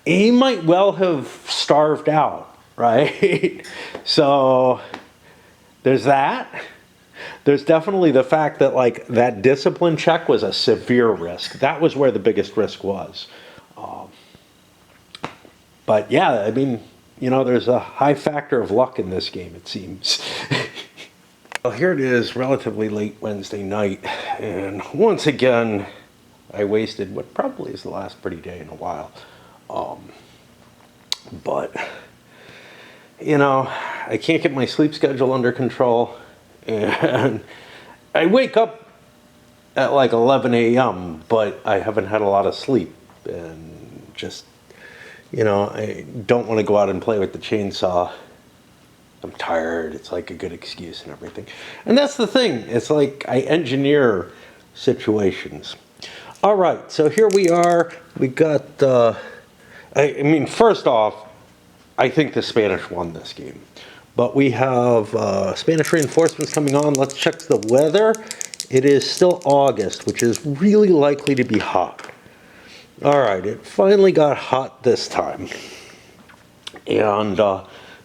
He might well have starved out, right? So there's that. There's definitely the fact that that discipline check was a severe risk. That was where the biggest risk was. But yeah, I mean, there's a high factor of luck in this game, it seems. Well, here it is, relatively late Wednesday night, and once again, I wasted what probably is the last pretty day in a while. But, I can't get my sleep schedule under control, and I wake up at 11 a.m., but I haven't had a lot of sleep, and just, I don't want to go out and play with the chainsaw. I'm tired. It's a good excuse and everything. And that's the thing. It's I engineer situations. All right, so here we are. We got, I mean, first off, I think the Spanish won this game. But we have Spanish reinforcements coming on. Let's check the weather. It is still August, which is really likely to be hot. All right, it finally got hot this time. And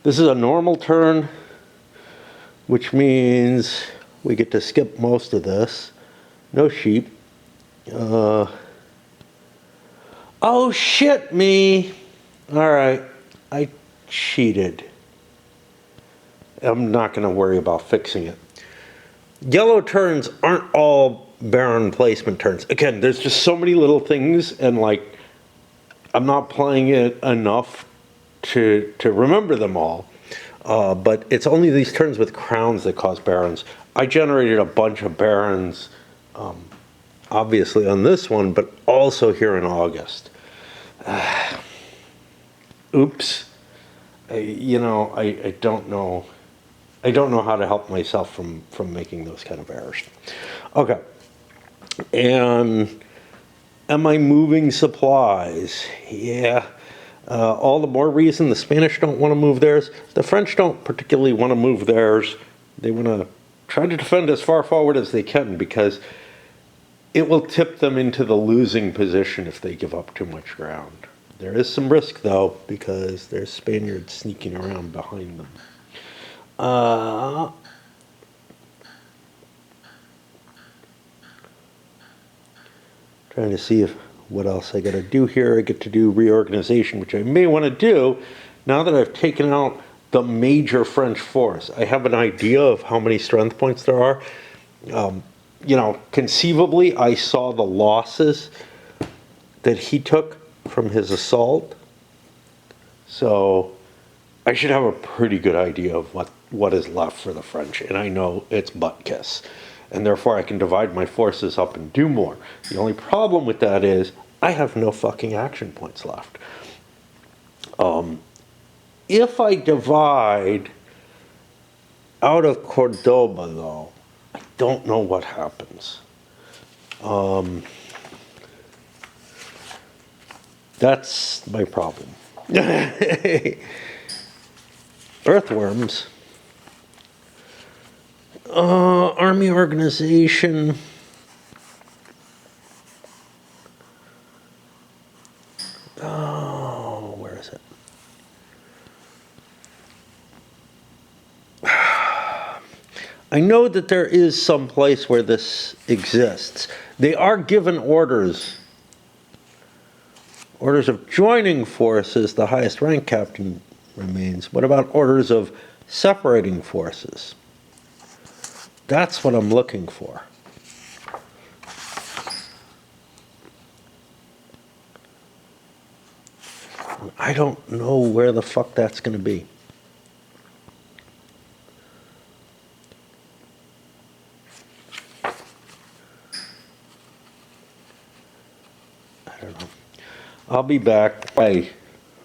this is a normal turn, which means we get to skip most of this. No sheep. Oh, shit me. All right, I cheated. I'm not going to worry about fixing it. Yellow turns aren't all Baron placement turns. Again, there's just so many little things, and I'm not playing it enough to remember them all. But it's only these turns with crowns that cause barons. I generated a bunch of barons, obviously on this one, but also here in August. Oops. I don't know. I don't know how to help myself from making those kind of errors. Okay. And am I moving supplies? Yeah. All the more reason the Spanish don't want to move theirs. The French don't particularly want to move theirs. They want to try to defend as far forward as they can, because it will tip them into the losing position if they give up too much ground. There is some risk, though, because there's Spaniards sneaking around behind them. Trying to see what else I got to do here. I get to do reorganization, which I may want to do now that I've taken out the major French force. I have an idea of how many strength points there are. Conceivably, I saw the losses that he took from his assault. So I should have a pretty good idea of what is left for the French. And I know it's butt kiss. And therefore I can divide my forces up and do more. The only problem with that is I have no fucking action points left. If I divide out of Cordoba, though, I don't know what happens. That's my problem. Earthworms. Army organization. Oh, where is it? I know that there is some place where this exists. They are given orders. Orders of joining forces, the highest rank captain remains. What about orders of separating forces? That's what I'm looking for. I don't know where the fuck that's going to be. I don't know. I'll be back. I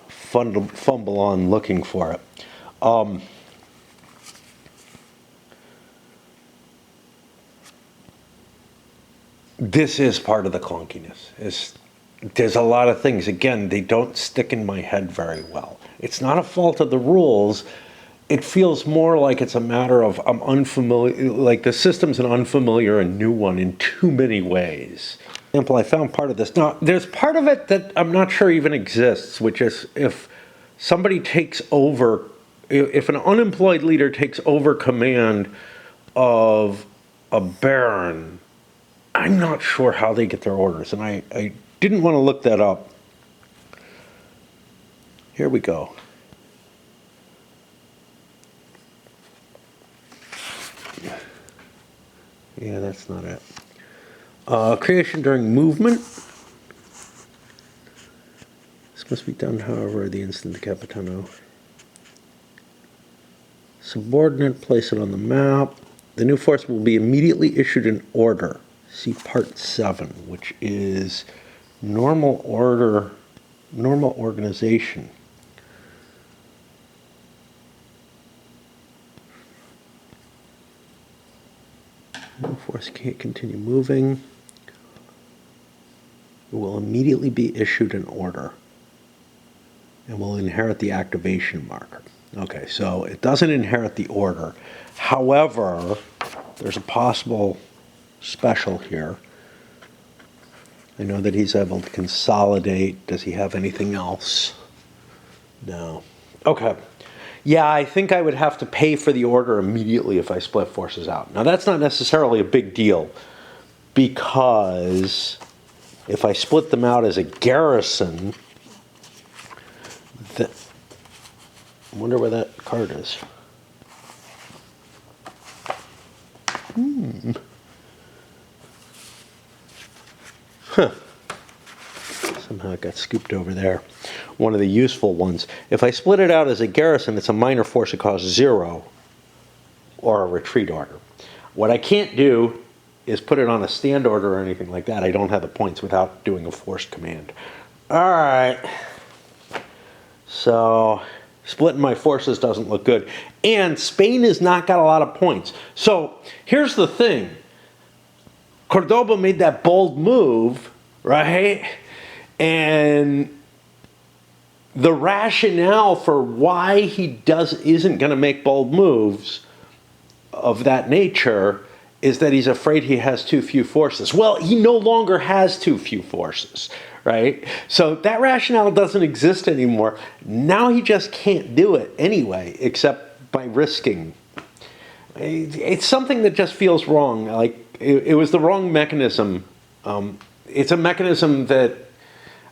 fumble on looking for it. This is part of the clunkiness. There's a lot of things, again, they don't stick in my head very well. It's not a fault of the rules. It feels more like it's a matter of I'm unfamiliar, like the system's an unfamiliar and new one in too many ways. For example, I found part of this. Now, there's part of it that I'm not sure even exists, which is if somebody takes over, if an unemployed leader takes over command of a baron, I'm not sure how they get their orders, and I didn't want to look that up. Here we go. Yeah, that's not it. Creation during movement. This must be done, however, the instant the Capitan. Subordinate, place it on the map. The new force will be immediately issued an order. See part 7, which is normal order, normal organization. New force can't continue moving. It will immediately be issued an order and will inherit the activation marker. Okay, so it doesn't inherit the order. However, there's a possible special here. I know that he's able to consolidate. Does he have anything else? No. Okay. Yeah, I think I would have to pay for the order immediately if I split forces out. Now, that's not necessarily a big deal, because if I split them out as a garrison, I wonder where that card is. Huh. Somehow it got scooped over there. One of the useful ones. If I split it out as a garrison, it's a minor force that costs 0 or a retreat order. What I can't do is put it on a stand order or anything like that. I don't have the points without doing a forced command. All right. So splitting my forces doesn't look good. And Spain has not got a lot of points. So here's the thing. Cordoba made that bold move, right? And the rationale for why he isn't going to make bold moves of that nature is that he's afraid he has too few forces. Well, he no longer has too few forces, right? So that rationale doesn't exist anymore. Now he just can't do it anyway, except by risking. It's something that just feels wrong. Like it was the wrong mechanism. It's a mechanism that,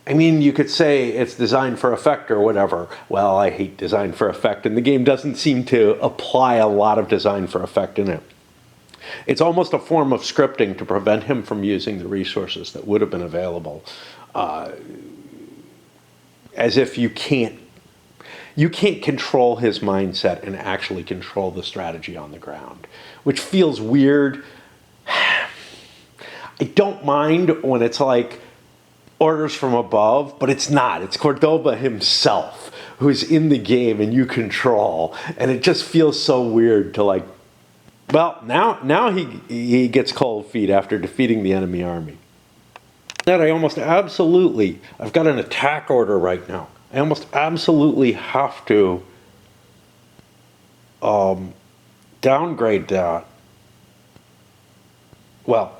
I mean, you could say it's designed for effect or whatever. Well, I hate design for effect, and the game doesn't seem to apply a lot of design for effect in it. It's almost a form of scripting to prevent him from using the resources that would have been available. As if you can't control his mindset and actually control the strategy on the ground, which feels weird. I don't mind when it's like orders from above, but it's not. It's Cordoba himself who's in the game and you control, and it just feels so weird to like, well, now he gets cold feet after defeating the enemy army. That I almost absolutely, I've got an attack order right now. I almost absolutely have to downgrade that. Well,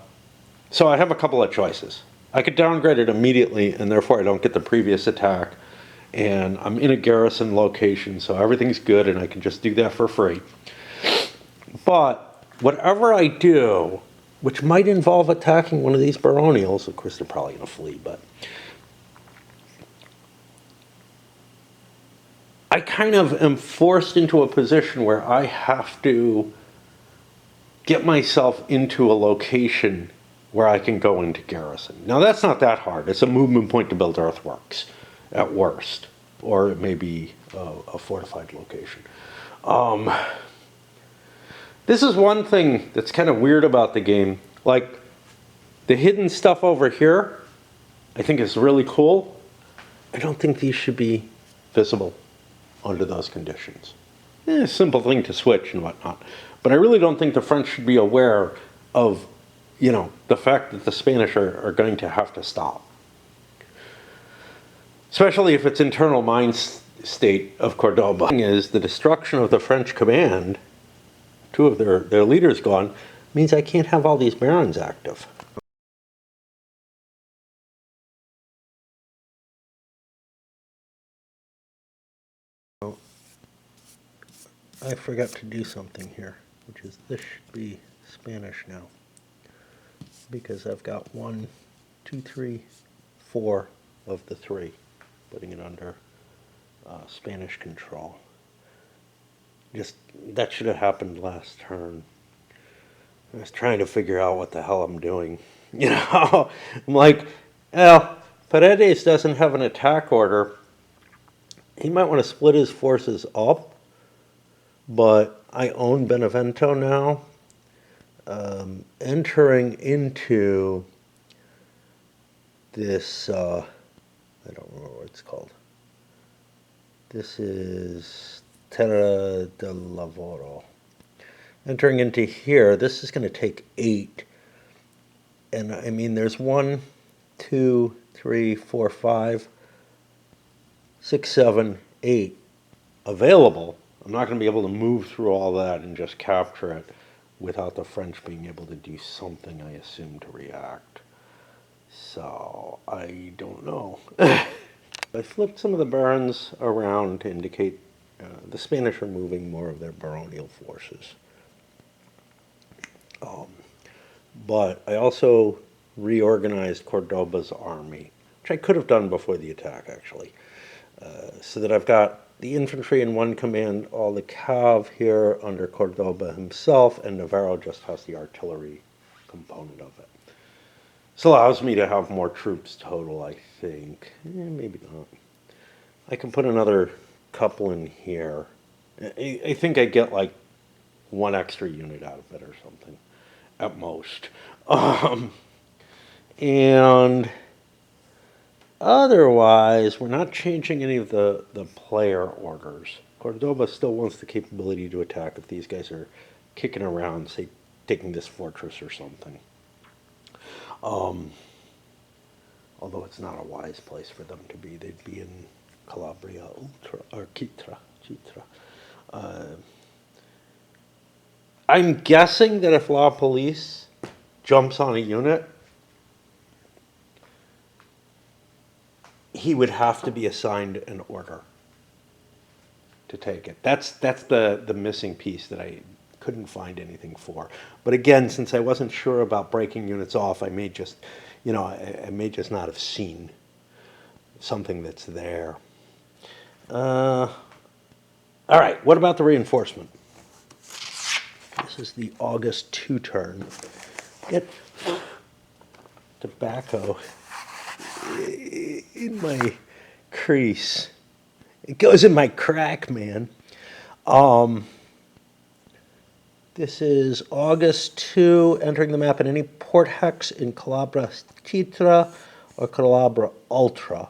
so I have a couple of choices. I could downgrade it immediately, and therefore I don't get the previous attack. And I'm in a garrison location, so everything's good, and I can just do that for free. But whatever I do, which might involve attacking one of these baronials, of course they're probably going to flee, but I kind of am forced into a position where I have to get myself into a location where I can go into garrison. Now that's not that hard. It's a movement point to build earthworks, at worst. Or it may be a fortified location. This is one thing that's kind of weird about the game. Like, the hidden stuff over here, I think is really cool. I don't think these should be visible under those conditions. Simple thing to switch and whatnot. But I really don't think the French should be aware of, the fact that the Spanish are going to have to stop. Especially if it's internal mind state of Cordoba. The thing is, the destruction of the French command, two of their leaders gone, means I can't have all these barons active. I forgot to do something here, which is this should be Spanish now. Because I've got 1, 2, 3, 4 of the 3, putting it under Spanish control. That should have happened last turn. I was trying to figure out what the hell I'm doing. I'm like, well, Paredes doesn't have an attack order. He might want to split his forces up, but I own Benevento now. Entering into this, I don't remember what it's called. This is Terra del Lavoro. Entering into here, this is going to take 8. And I mean, there's 1, 2, 3, 4, 5, 6, 7, 8 available. I'm not going to be able to move through all that and just capture it without the French being able to do something, I assume, to react. So, I don't know. I flipped some of the barons around to indicate the Spanish are moving more of their baronial forces. But I also reorganized Cordoba's army, which I could have done before the attack, actually. So that I've got the infantry in one command, all the cav here under Cordoba himself, and Navarro just has the artillery component of it. This allows me to have more troops total, I think. Maybe not. I can put another couple in here. I think I get like 1 extra unit out of it or something, at most. And otherwise, we're not changing any of the player orders. Cordoba still wants the capability to attack if these guys are kicking around, say, taking this fortress or something. Although it's not a wise place for them to be. They'd be in Calabria, or Citra. I'm guessing that if La Police jumps on a unit, he would have to be assigned an order to take it. That's the missing piece that I couldn't find anything for. But again, since I wasn't sure about breaking units off, I may just, I may just not have seen something that's there. All right, what about the reinforcement? This is the August 2 turn. Get tobacco in my crease. It goes in my crack, man. This is August 2, entering the map at any port hex in Calabria Citra or Calabria Ultra.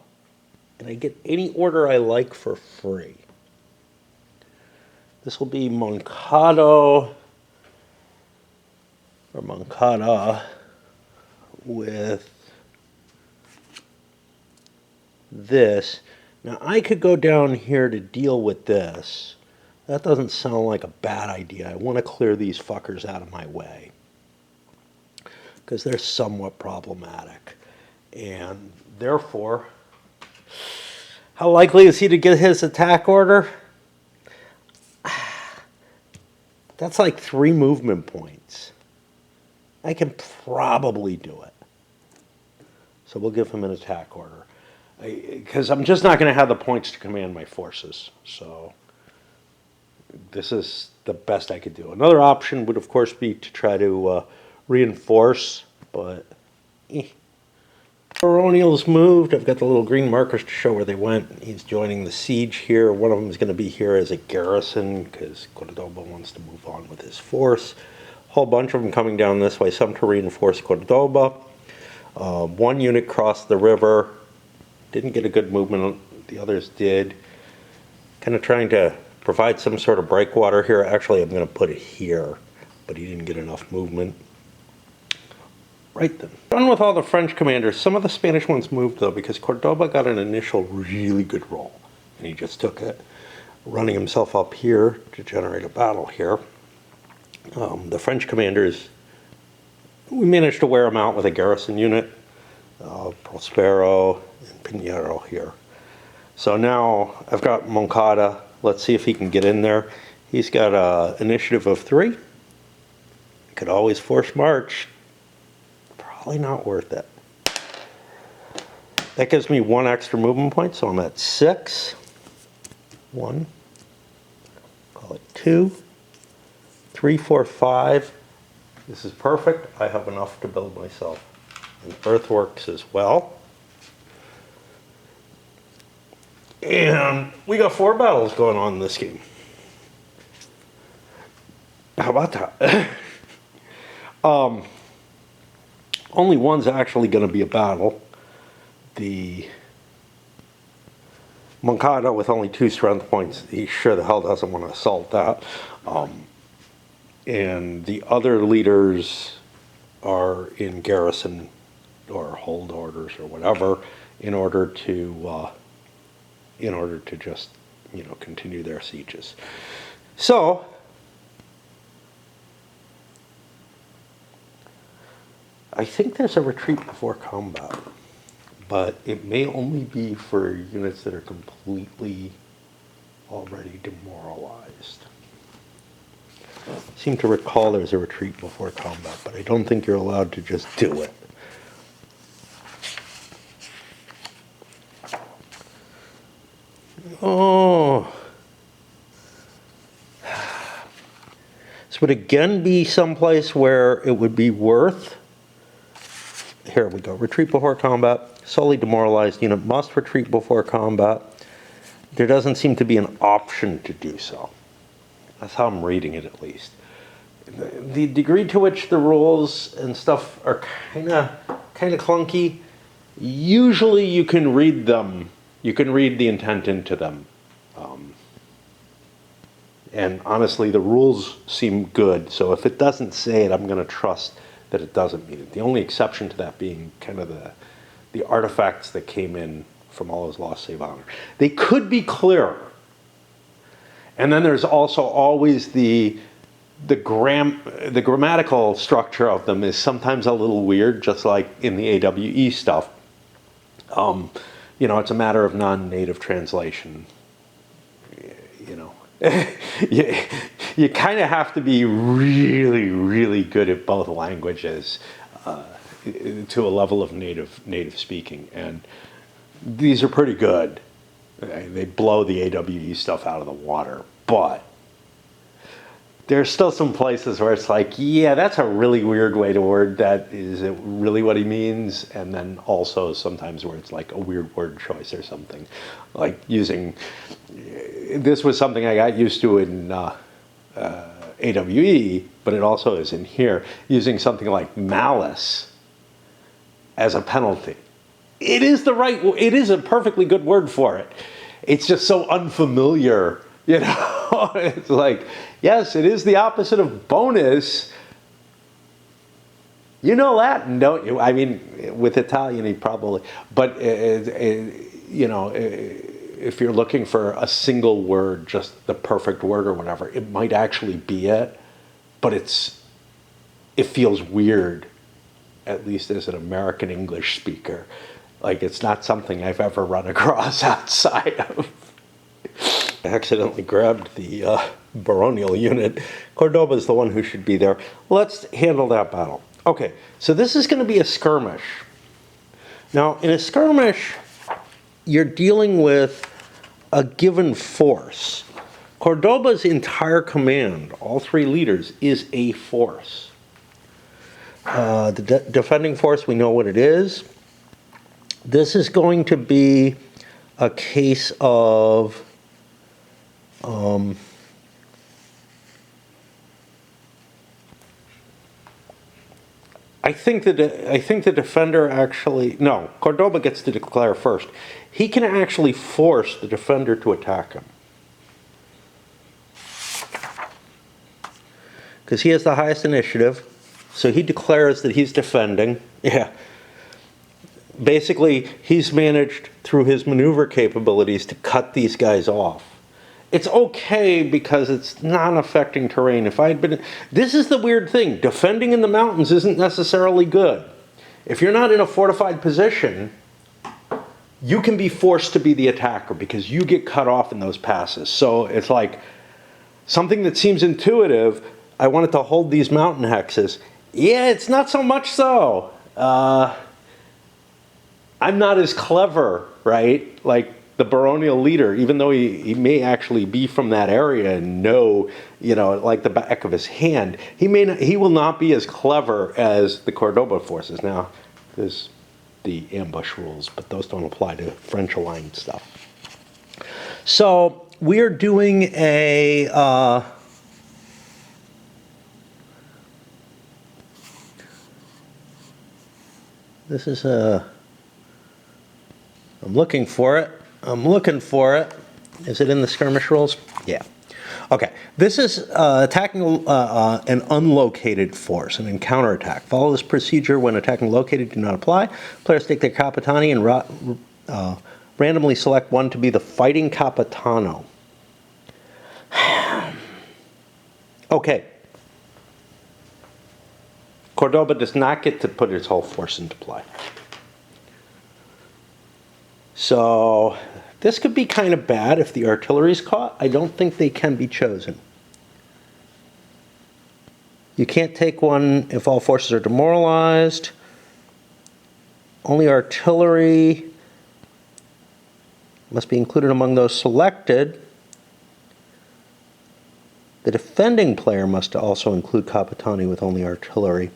And I get any order I like for free. This will be Moncado or Moncada with this. Now I could go down here to deal with this. That doesn't sound like a bad idea. I want to clear these fuckers out of my way because they're somewhat problematic. And therefore, how likely is he to get his attack order? That's like 3 movement points. I can probably do it. So we'll give him an attack order. Because I'm just not going to have the points to command my forces. So this is the best I could do. Another option would, of course, be to try to reinforce, but Baronial's moved. I've got the little green markers to show where they went. He's joining the siege here. One of them is going to be here as a garrison because Cordoba wants to move on with his force. A whole bunch of them coming down this way, some to reinforce Cordoba. One unit crossed the river, didn't get a good movement, the others did. Kind of trying to provide some sort of breakwater here. Actually, I'm going to put it here, but he didn't get enough movement. Right then. Done with all the French commanders. Some of the Spanish ones moved, though, because Cordoba got an initial really good roll, and he just took it, running himself up here to generate a battle here. The French commanders, we managed to wear them out with a garrison unit, Prospero and Pinheiro here. So now I've got Moncada. Let's see if he can get in there. He's got an initiative of 3. Could always force march. Probably not worth it. That gives me 1 extra movement point, so I'm at 6. 1. Call it 2. 3, 4, 5. This is perfect. I have enough to build myself an earthworks as well. And we got 4 battles going on in this game. How about that? Only one's actually going to be a battle. The Moncada with only 2 strength points, he sure the hell doesn't want to assault that. And the other leaders are in garrison or hold orders or whatever in order to just, continue their sieges. So I think there's a retreat before combat, but it may only be for units that are completely already demoralized. I seem to recall there's a retreat before combat, but I don't think you're allowed to just do it. Oh. This would again be someplace where it would be worth. Here we go. Retreat before combat. Solely demoralized unit must retreat before combat. There doesn't seem to be an option to do so. That's how I'm reading it, at least. The degree to which the rules and stuff are kind of clunky. Usually, you can read them. You can read the intent into them. And honestly, the rules seem good. So if it doesn't say it, I'm going to trust that it doesn't mean it. The only exception to that being kind of the artifacts that came in from all those lost save honor. They could be clearer. And then there's also always the grammatical structure of them is sometimes a little weird, just like in the AWE stuff. It's a matter of non-native translation. You kind of have to be really, really good at both languages to a level of native speaking, and these are pretty good. They blow the AWE stuff out of the water, but there's still some places where it's like, yeah, that's a really weird way to word that. Is it really what he means? And then also sometimes where it's like a weird word choice or something, like using. This was something I got used to in AWE, but it also is in here, using something like malice as a penalty. It is a perfectly good word for it. It's just so unfamiliar, It's like, yes, it is the opposite of bonus. You know Latin, don't you? I mean, with Italian, he probably, but if you're looking for a single word, just the perfect word or whatever, it might actually be it, but it feels weird, at least as an American English speaker. Like, it's not something I've ever run across outside of. I accidentally grabbed the baronial unit. Cordoba's the one who should be there. Let's handle that battle. Okay, so this is going to be a skirmish. Now, in a skirmish, you're dealing with a given force. Cordoba's entire command, all 3 leaders, is a force. The defending force, we know what it is. This is going to be a case of I think the defender actually, no, Cordoba gets to declare first. He can actually force the defender to attack him. Because he has the highest initiative, so he declares that he's defending. Yeah. Basically, he's managed through his maneuver capabilities to cut these guys off. It's okay because it's non-affecting terrain. If I had been, this is the weird thing. Defending in the mountains isn't necessarily good. If you're not in a fortified position, you can be forced to be the attacker because you get cut off in those passes. So it's like something that seems intuitive. I wanted to hold these mountain hexes. Yeah, it's not so much so. I'm not as clever, right? Like the baronial leader, even though he may actually be from that area and know, like the back of his hand, he will not be as clever as the Cordoba forces. Now, there's the ambush rules, but those don't apply to French aligned stuff. So we are doing a this is a, I'm looking for it. Is it in the skirmish rules? Yeah. Okay. This is attacking an unlocated force, an encounter attack. Follow this procedure when attacking located. Do not apply. Players take their Capitani and randomly select one to be the fighting Capitano. Okay. Cordoba does not get to put his whole force into play. So this could be kind of bad if the artillery's caught. I don't think they can be chosen. You can't take one if all forces are demoralized. Only artillery must be included among those selected. The defending player must also include Capitani with only artillery.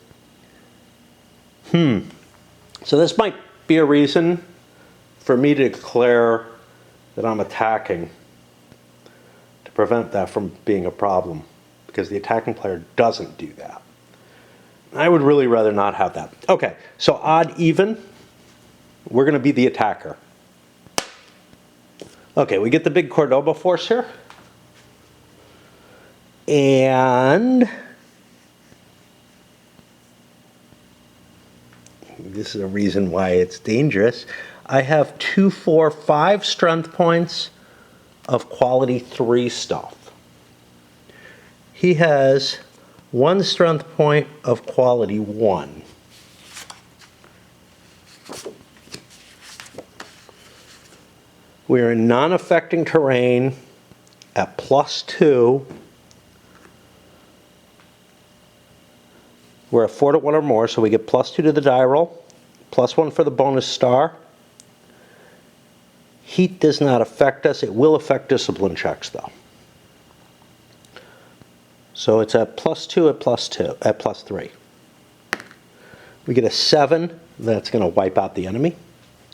So this might be a reason for me to declare that I'm attacking to prevent that from being a problem, because the attacking player doesn't do that. I would really rather not have that. Okay, so odd, even, we're going to be the attacker. Okay, we get the big Cordoba force here. And this is a reason why it's dangerous. I have 2, 4, 5 strength points of quality 3 stuff. He has 1 strength point of quality 1. We're in non-affecting terrain at +2. We're at 4 to 1 or more, so we get +2 to the die roll, +1 for the bonus star. Heat does not affect us. It will affect discipline checks, though. So it's at +2 at +3. We get a 7. That's going to wipe out the enemy,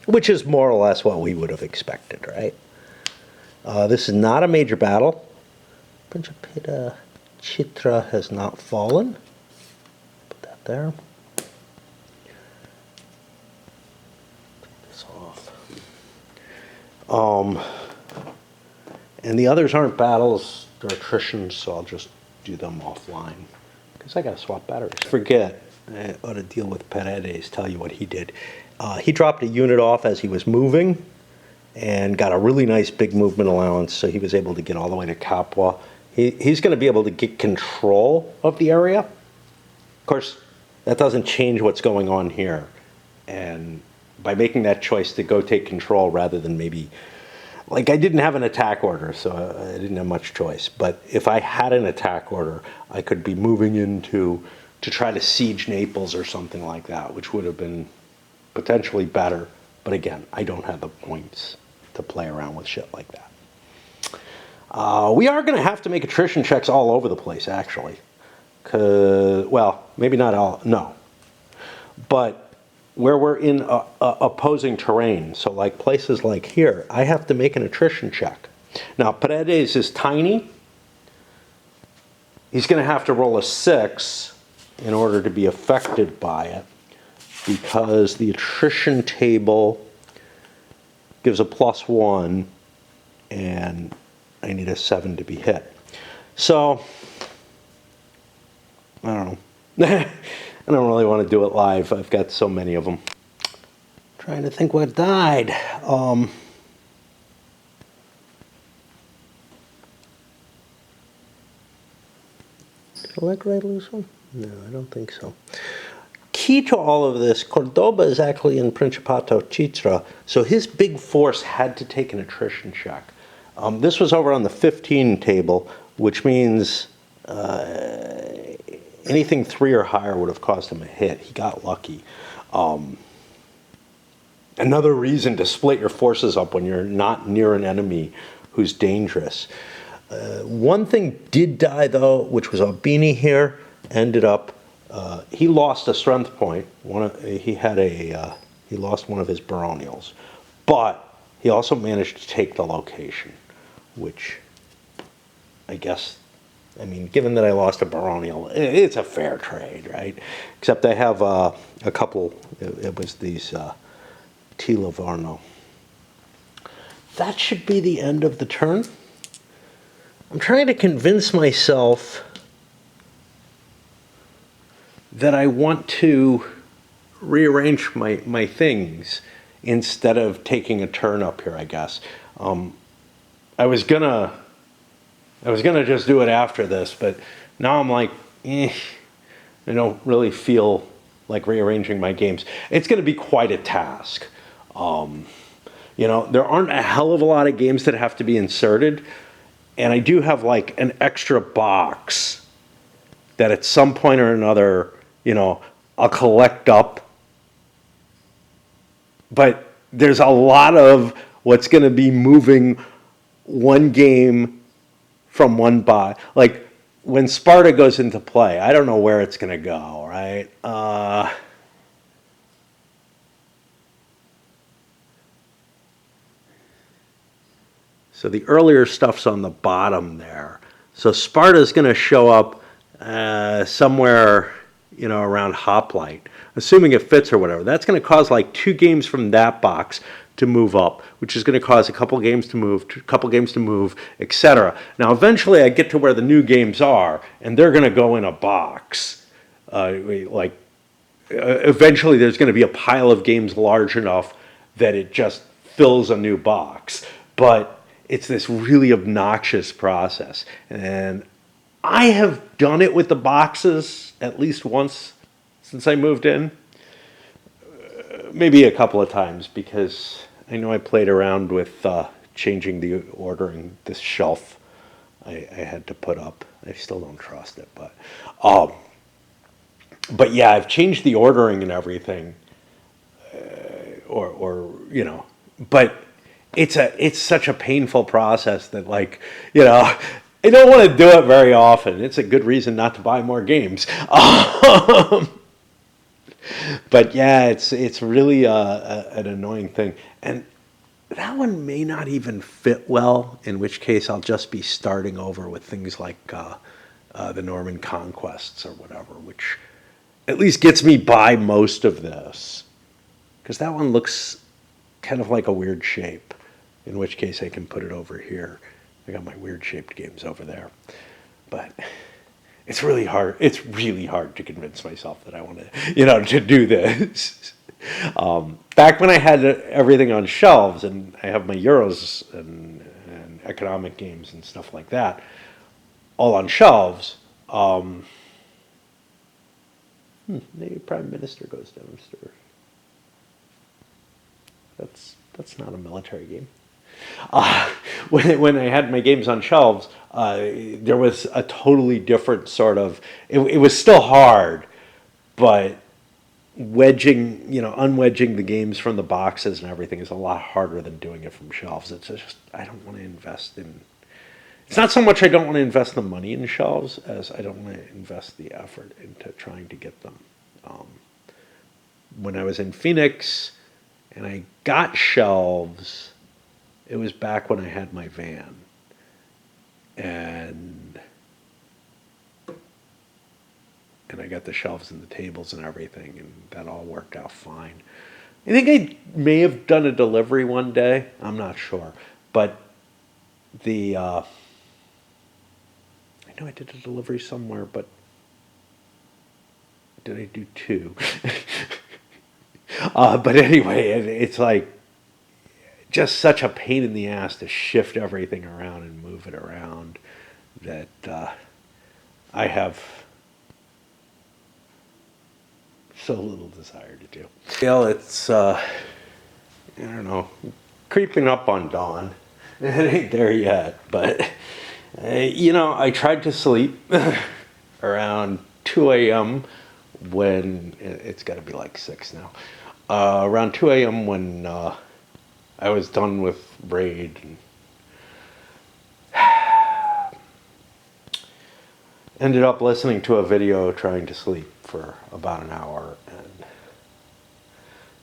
which is more or less what we would have expected, right? This is not a major battle. Principita Chitra has not fallen. Put that there. Take this off. And the others aren't battles, they're attrition, so I'll just do them offline, because I got to swap batteries. Forget, I ought to deal with Paredes, tell you what he did. He dropped a unit off as he was moving and got a really nice big movement allowance, so he was able to get all the way to Capua. He's going to be able to get control of the area. Of course, that doesn't change what's going on here. And by making that choice to go take control rather than maybe, like, I didn't have an attack order, so I didn't have much choice. But if I had an attack order, I could be moving into to try to siege Naples or something like that, which would have been potentially better. But again, I don't have the points to play around with shit like that. We are going to have to make attrition checks all over the place, actually. Well, maybe not all, no. But where we're in opposing terrain, so like places like here, I have to make an attrition check. Now, Paredes is tiny. He's going to have to roll a 6. in order to be affected by it, because the attrition table gives a +1, and I need a 7 to be hit. So, I don't know. I don't really want to do it live. I've got so many of them. Trying to think what died. Did I lose one? No, I don't think so. Key to all of this, Cordoba is actually in Principato Citra, so his big force had to take an attrition check. This was over on the 15 table, which means anything 3 or higher would have cost him a hit. He got lucky. Another reason to split your forces up when you're not near an enemy who's dangerous. One thing did die, though, which was Albini here. Ended up, he lost a strength point. He lost one of his baronials, but he also managed to take the location, which I guess, I mean, given that I lost a baronial, it's a fair trade, right? Except I have a couple. It was these T. Livorno. That should be the end of the turn. I'm trying to convince myself that I want to rearrange my things instead of taking a turn up here, I guess. I was gonna just do it after this, but now I'm like, I don't really feel like rearranging my games. It's gonna be quite a task. There aren't a hell of a lot of games that have to be inserted, and I do have like an extra box that at some point or another, I'll collect up. But there's a lot of what's going to be moving one game from one box. Like when Sparta goes into play, I don't know where it's going to go, right? So the earlier stuff's on the bottom there. So Sparta's going to show up somewhere, around Hoplite, assuming it fits or whatever. That's going to cause like 2 games from that box to move up, which is going to cause a couple games to move, etc. Now, eventually I get to where the new games are, and they're going to go in a box. Eventually there's going to be a pile of games large enough that it just fills a new box. But it's this really obnoxious process. And I have done it with the boxes at least once since I moved in. Maybe a couple of times, because I know I played around with changing the ordering. This shelf I had to put up. I still don't trust it, but yeah, I've changed the ordering and everything, but it's such a painful process that, I don't want to do it very often. It's a good reason not to buy more games. But yeah, it's really an annoying thing. And that one may not even fit well, in which case I'll just be starting over with things like the Norman conquests or whatever, which at least gets me by most of this. Because that one looks kind of like a weird shape, in which case I can put it over here. I got my weird shaped games over there. But it's really hard. It's really hard to convince myself that I want to, to do this. Back when I had everything on shelves, and I have my Euros and economic games and stuff like that, all on shelves. Maybe Prime Minister goes downstairs. That's not a military game. When I had my games on shelves, there was a totally different sort of. It was still hard, but unwedging the games from the boxes and everything is a lot harder than doing it from shelves. It's just I don't want to invest in. It's not so much I don't want to invest the money in shelves as I don't want to invest the effort into trying to get them. When I was in Phoenix and I got shelves, it was back when I had my van. And and I got the shelves and the tables and everything, and that all worked out fine. I think I may have done a delivery one day. I'm not sure, but I know I did a delivery somewhere, but did I do two? But anyway, it's like just such a pain in the ass to shift everything around and move it around that I have so little desire to do. Well, it's, I don't know, creeping up on dawn. It ain't there yet, but, you know, I tried to sleep around 2 a.m. when, it's got to be like 6 now, around 2 a.m. when I was done with Raid. And ended up listening to a video trying to sleep for about an hour and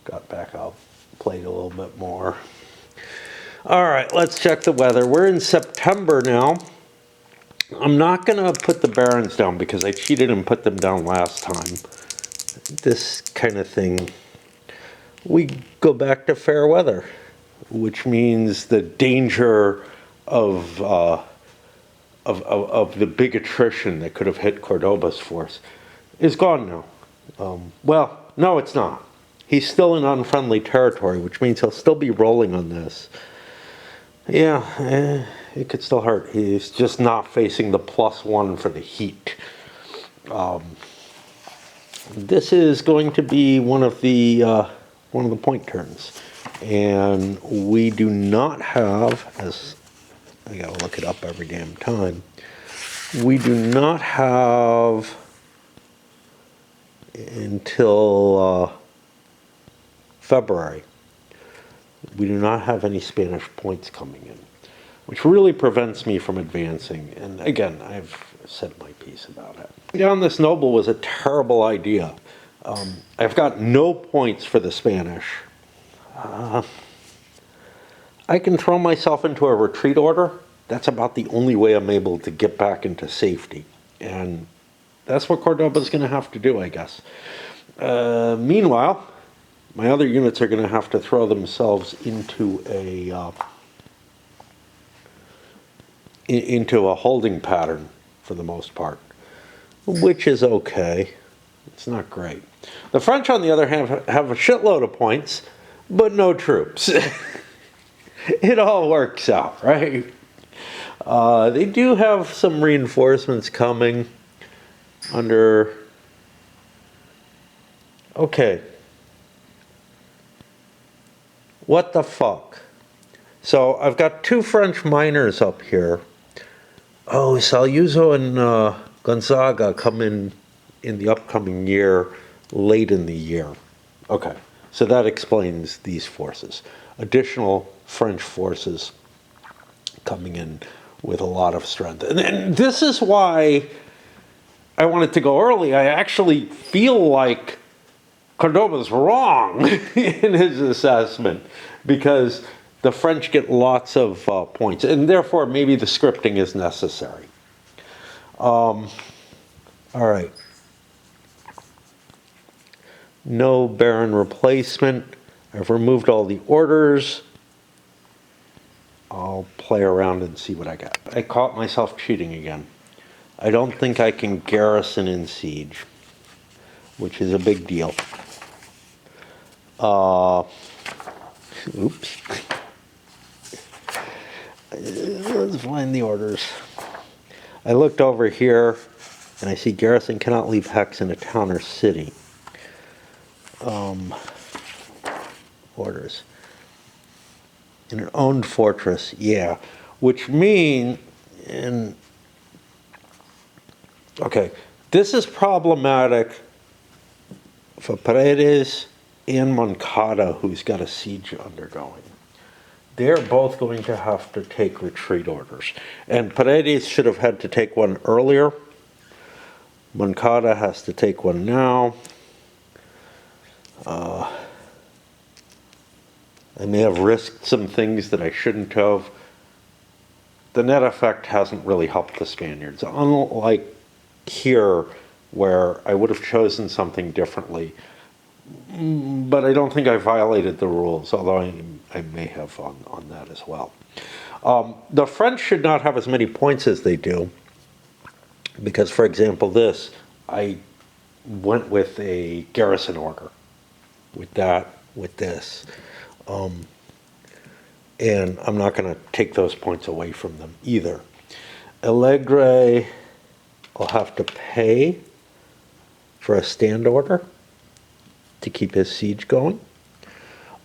got back up, played a little bit more. All right, let's check the weather. We're in September now. I'm not going to put the Barons down because I cheated and put them down last time. This kind of thing, we go back to fair weather, which means the danger of the big attrition that could have hit Cordoba's force is gone now. Well, no, it's not. He's still in unfriendly territory, which means he'll still be rolling on this. Yeah, it could still hurt. He's just not facing the +1 for the heat. This is going to be one of the point turns, and we do not have, as I gotta look it up every damn time, we do not have until February. We do not have any Spanish points coming in, which really prevents me from advancing. And again, I've said my piece about it. Down this noble was a terrible idea. I've got no points for the Spanish. I can throw myself into a retreat order. That's about the only way I'm able to get back into safety. And that's what Cordoba's going to have to do, I guess. Meanwhile, my other units are going to have to throw themselves into a holding pattern for the most part, which is okay. It's not great. The French, on the other hand, have a shitload of points, but no troops. It all works out, right? They do have some reinforcements coming under... Okay. What the fuck? So I've got 2 French miners up here. Oh, Saluzzo and Gonzaga come in the upcoming year, late in the year. Okay, so that explains these forces. Additional French forces coming in with a lot of strength. And this is why I wanted to go early. I actually feel like Cordoba's wrong in his assessment because the French get lots of points, and therefore maybe the scripting is necessary. All right. No Baron replacement. I've removed all the orders. I'll play around and see what I got. I caught myself cheating again. I don't think I can garrison in siege, which is a big deal. Oops. Let's find the orders. I looked over here, and I see garrison cannot leave hex in a town or city. Orders. In an owned fortress, yeah. Which mean, okay, this is problematic for Paredes and Moncada, who's got a siege undergoing. They're both going to have to take retreat orders. And Paredes should have had to take one earlier. Moncada has to take one now. I may have risked some things that I shouldn't have. The net effect hasn't really helped the Spaniards. Unlike here, where I would have chosen something differently. But I don't think I violated the rules, although I may have on that as well. The French should not have as many points as they do, because, for example, I went with a garrison order, with this. And I'm not going to take those points away from them either. Allegre will have to pay for a stand order to keep his siege going.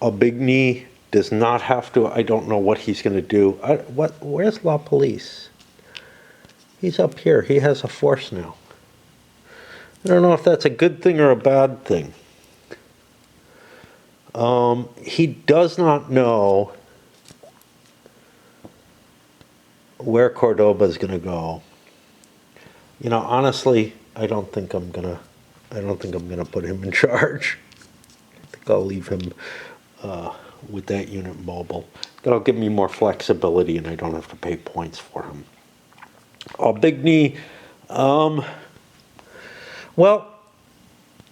Aubigny does not have to. I don't know what he's going to do. Where's La Police? He's up here. He has a force now. I don't know if that's a good thing or a bad thing. He does not know where Cordoba is going to go. You know, honestly, I don't think I'm gonna put him in charge. I think I'll leave him with that unit mobile. That'll give me more flexibility, and I don't have to pay points for him. Aubigny, well,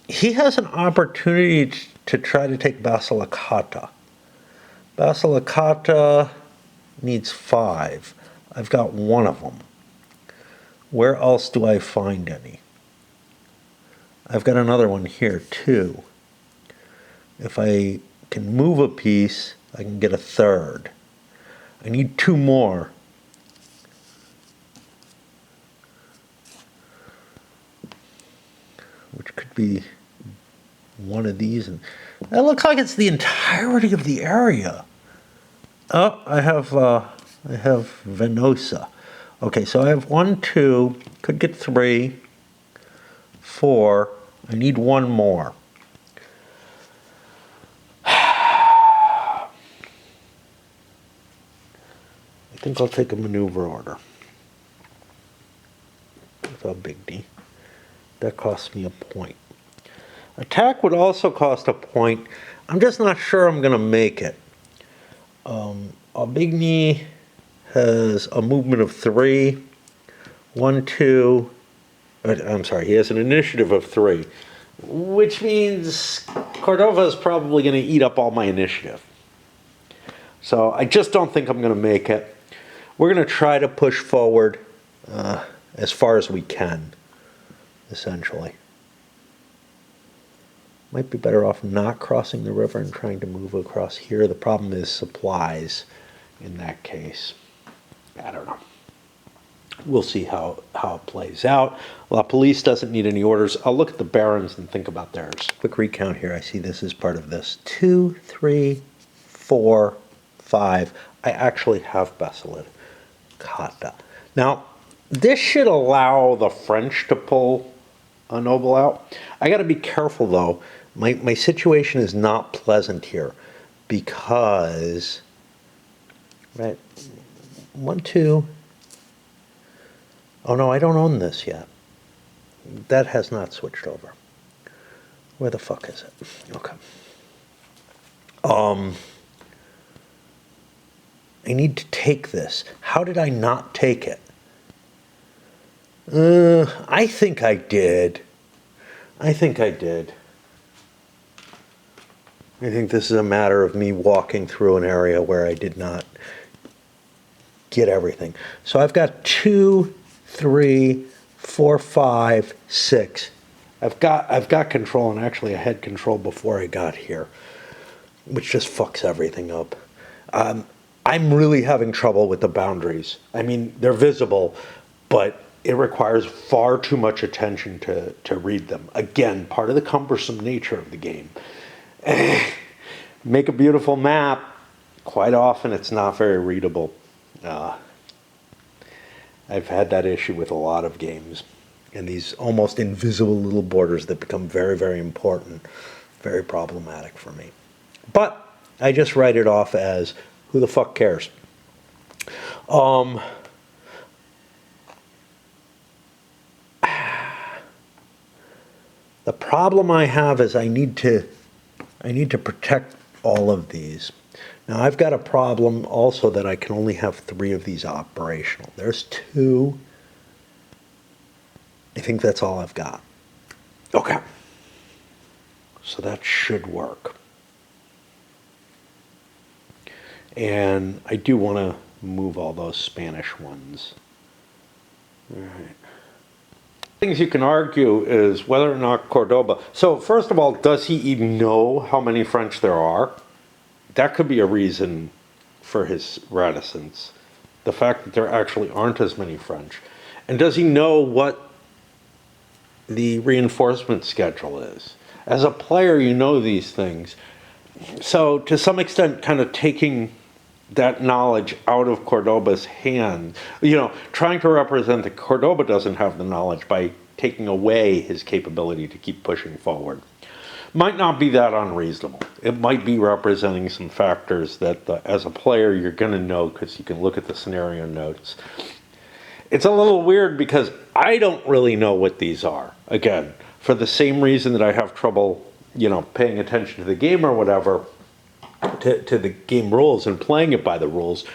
he has an opportunity to try to take Basilicata. Basilicata needs 5. I've got 1 of them. Where else do I find any? I've got another one here too. If I can move a piece, I can get a 3rd. I need 2 more. Which could be one of these. And it looks like it's the entirety of the area. Oh, I have Venosa. Okay, so I have 1, 2, could get 3, 4. I need 1 more. I think I'll take a maneuver order without Aubigny. That costs me a point. Attack would also cost a point. I'm just not sure I'm going to make it. Aubigny has a movement of 3. 1, 2. I'm sorry, he has an initiative of 3, which means Cordova is probably going to eat up all my initiative. So I just don't think I'm going to make it. We're going to try to push forward as far as we can, essentially. Might be better off not crossing the river and trying to move across here. The problem is supplies in that case. I don't know. We'll see how it plays out. La Police doesn't need any orders. I'll look at the barons and think about theirs. Quick recount here. I see this is part of this. 2, 3, 4, 5. I actually have Basilicata. Now, this should allow the French to pull a noble out. I got to be careful, though. My situation is not pleasant here because, right, 1, 2. Oh no, I don't own this yet. That has not switched over. Where the fuck is it? Okay. I need to take this. How did I not take it? I think I did. I think this is a matter of me walking through an area where I did not get everything. So I've got 2, 3, 4, 5, 6. I've got control, and actually I had control before I got here, which just fucks everything up. I'm really having trouble with the boundaries. I mean, they're visible, but it requires far too much attention to read them. Again, part of the cumbersome nature of the game. Make a beautiful map. Quite often it's not very readable. I've had that issue with a lot of games. And these almost invisible little borders that become very, very important. Very problematic for me. But I just write it off as, who the fuck cares? The problem I have is I need to protect all of these. Now I've got a problem also that I can only have 3 of these operational. There's 2. I think that's all I've got. Okay. So that should work. And I do want to move all those Spanish ones. All right. Things you can argue is whether or not Cordoba. So first of all, does he even know how many French there are? That could be a reason for his reticence. The fact that there actually aren't as many French. And does he know what the reinforcement schedule is? As a player, you know these things. So to some extent, kind of taking that knowledge out of Cordoba's hand, trying to represent that Cordoba doesn't have the knowledge by taking away his capability to keep pushing forward, might not be that unreasonable. It might be representing some factors that as a player you're going to know because you can look at the scenario notes. It's a little weird because I don't really know what these are. Again, for the same reason that I have trouble, paying attention to the game or whatever, to the game rules and playing it by the rules,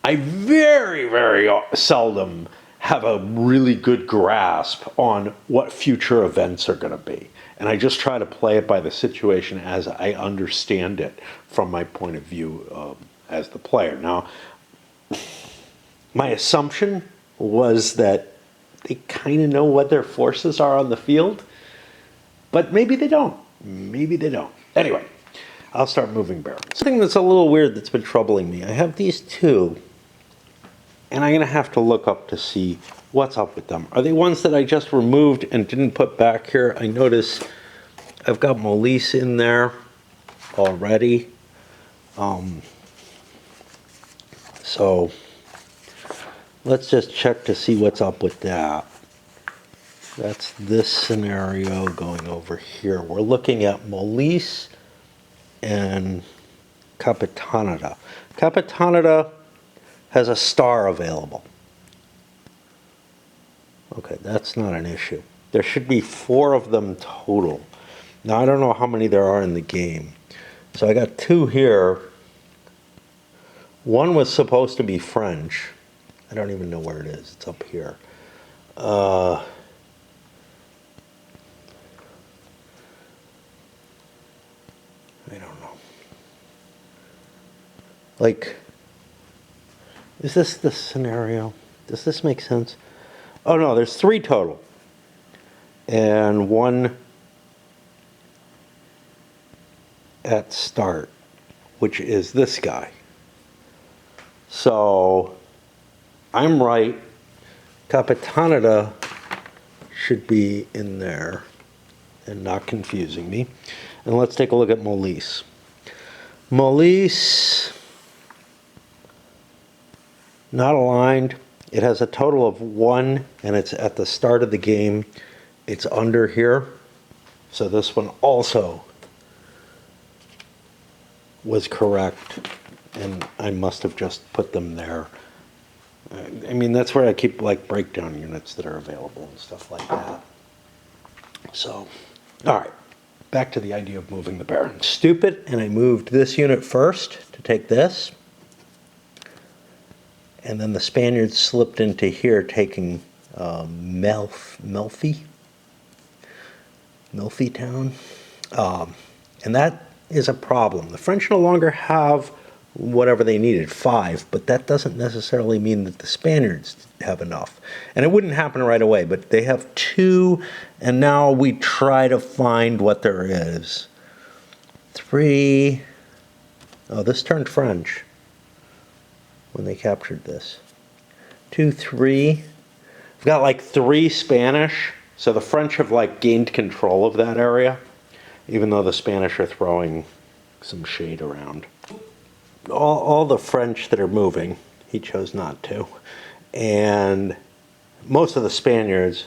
I very, very seldom have a really good grasp on what future events are going to be. And I just try to play it by the situation as I understand it from my point of view as the player. Now, my assumption was that they kind of know what their forces are on the field, but maybe they don't. Maybe they don't. Anyway, I'll start moving barrels. Something that's a little weird that's been troubling me. I have these two, and I'm going to have to look up to see what's up with them. Are they ones that I just removed and didn't put back here? I notice I've got Molise in there already. So let's just check to see what's up with that. That's this scenario going over here. We're looking at Molise and Capitanata. Capitanata has a star available. Okay, that's not an issue. There should be 4 of them total. Now, I don't know how many there are in the game. So I got 2 here. One was supposed to be French. I don't even know where it is. It's up here. I don't know. Like, is this the scenario? Does this make sense? Oh no, there's 3 total. And 1 at start, which is this guy. So I'm right. Capitanata should be in there and not confusing me. And let's take a look at Molise. Molise, not aligned. It has a total of 1, and it's at the start of the game. It's under here. So this one also was correct, and I must have just put them there. I mean, that's where I keep like breakdown units that are available and stuff like that. So, all right, back to the idea of moving the Baron. Stupid, and I moved this unit first to take this. And then the Spaniards slipped into here taking Melfi town. And that is a problem. The French no longer have whatever they needed, 5, but that doesn't necessarily mean that the Spaniards have enough. And it wouldn't happen right away, but they have 2, and now we try to find what there is. 3, oh, this turned French when they captured this. 2, 3, I've got like 3 Spanish, so the French have like gained control of that area, even though the Spanish are throwing some shade around. All the French that are moving, he chose not to. And most of the Spaniards,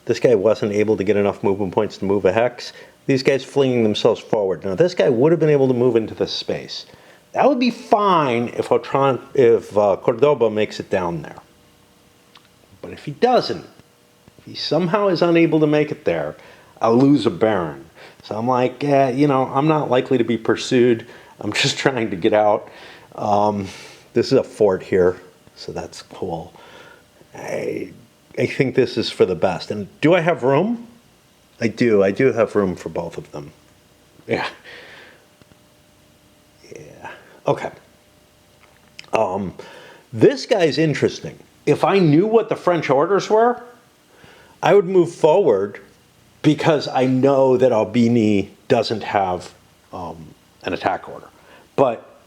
this guy wasn't able to get enough movement points to move a hex. These guys flinging themselves forward. Now this guy would have been able to move into this space. That would be fine if Cordoba makes it down there. But if he doesn't, if he somehow is unable to make it there, I'll lose a Baron. So I'm like, I'm not likely to be pursued. I'm just trying to get out. This is a fort here, so that's cool. I think this is for the best. And do I have room? I do. I do have room for both of them. Yeah. Yeah. Okay. This guy's interesting. If I knew what the French orders were, I would move forward because I know that Albini doesn't have an attack order. But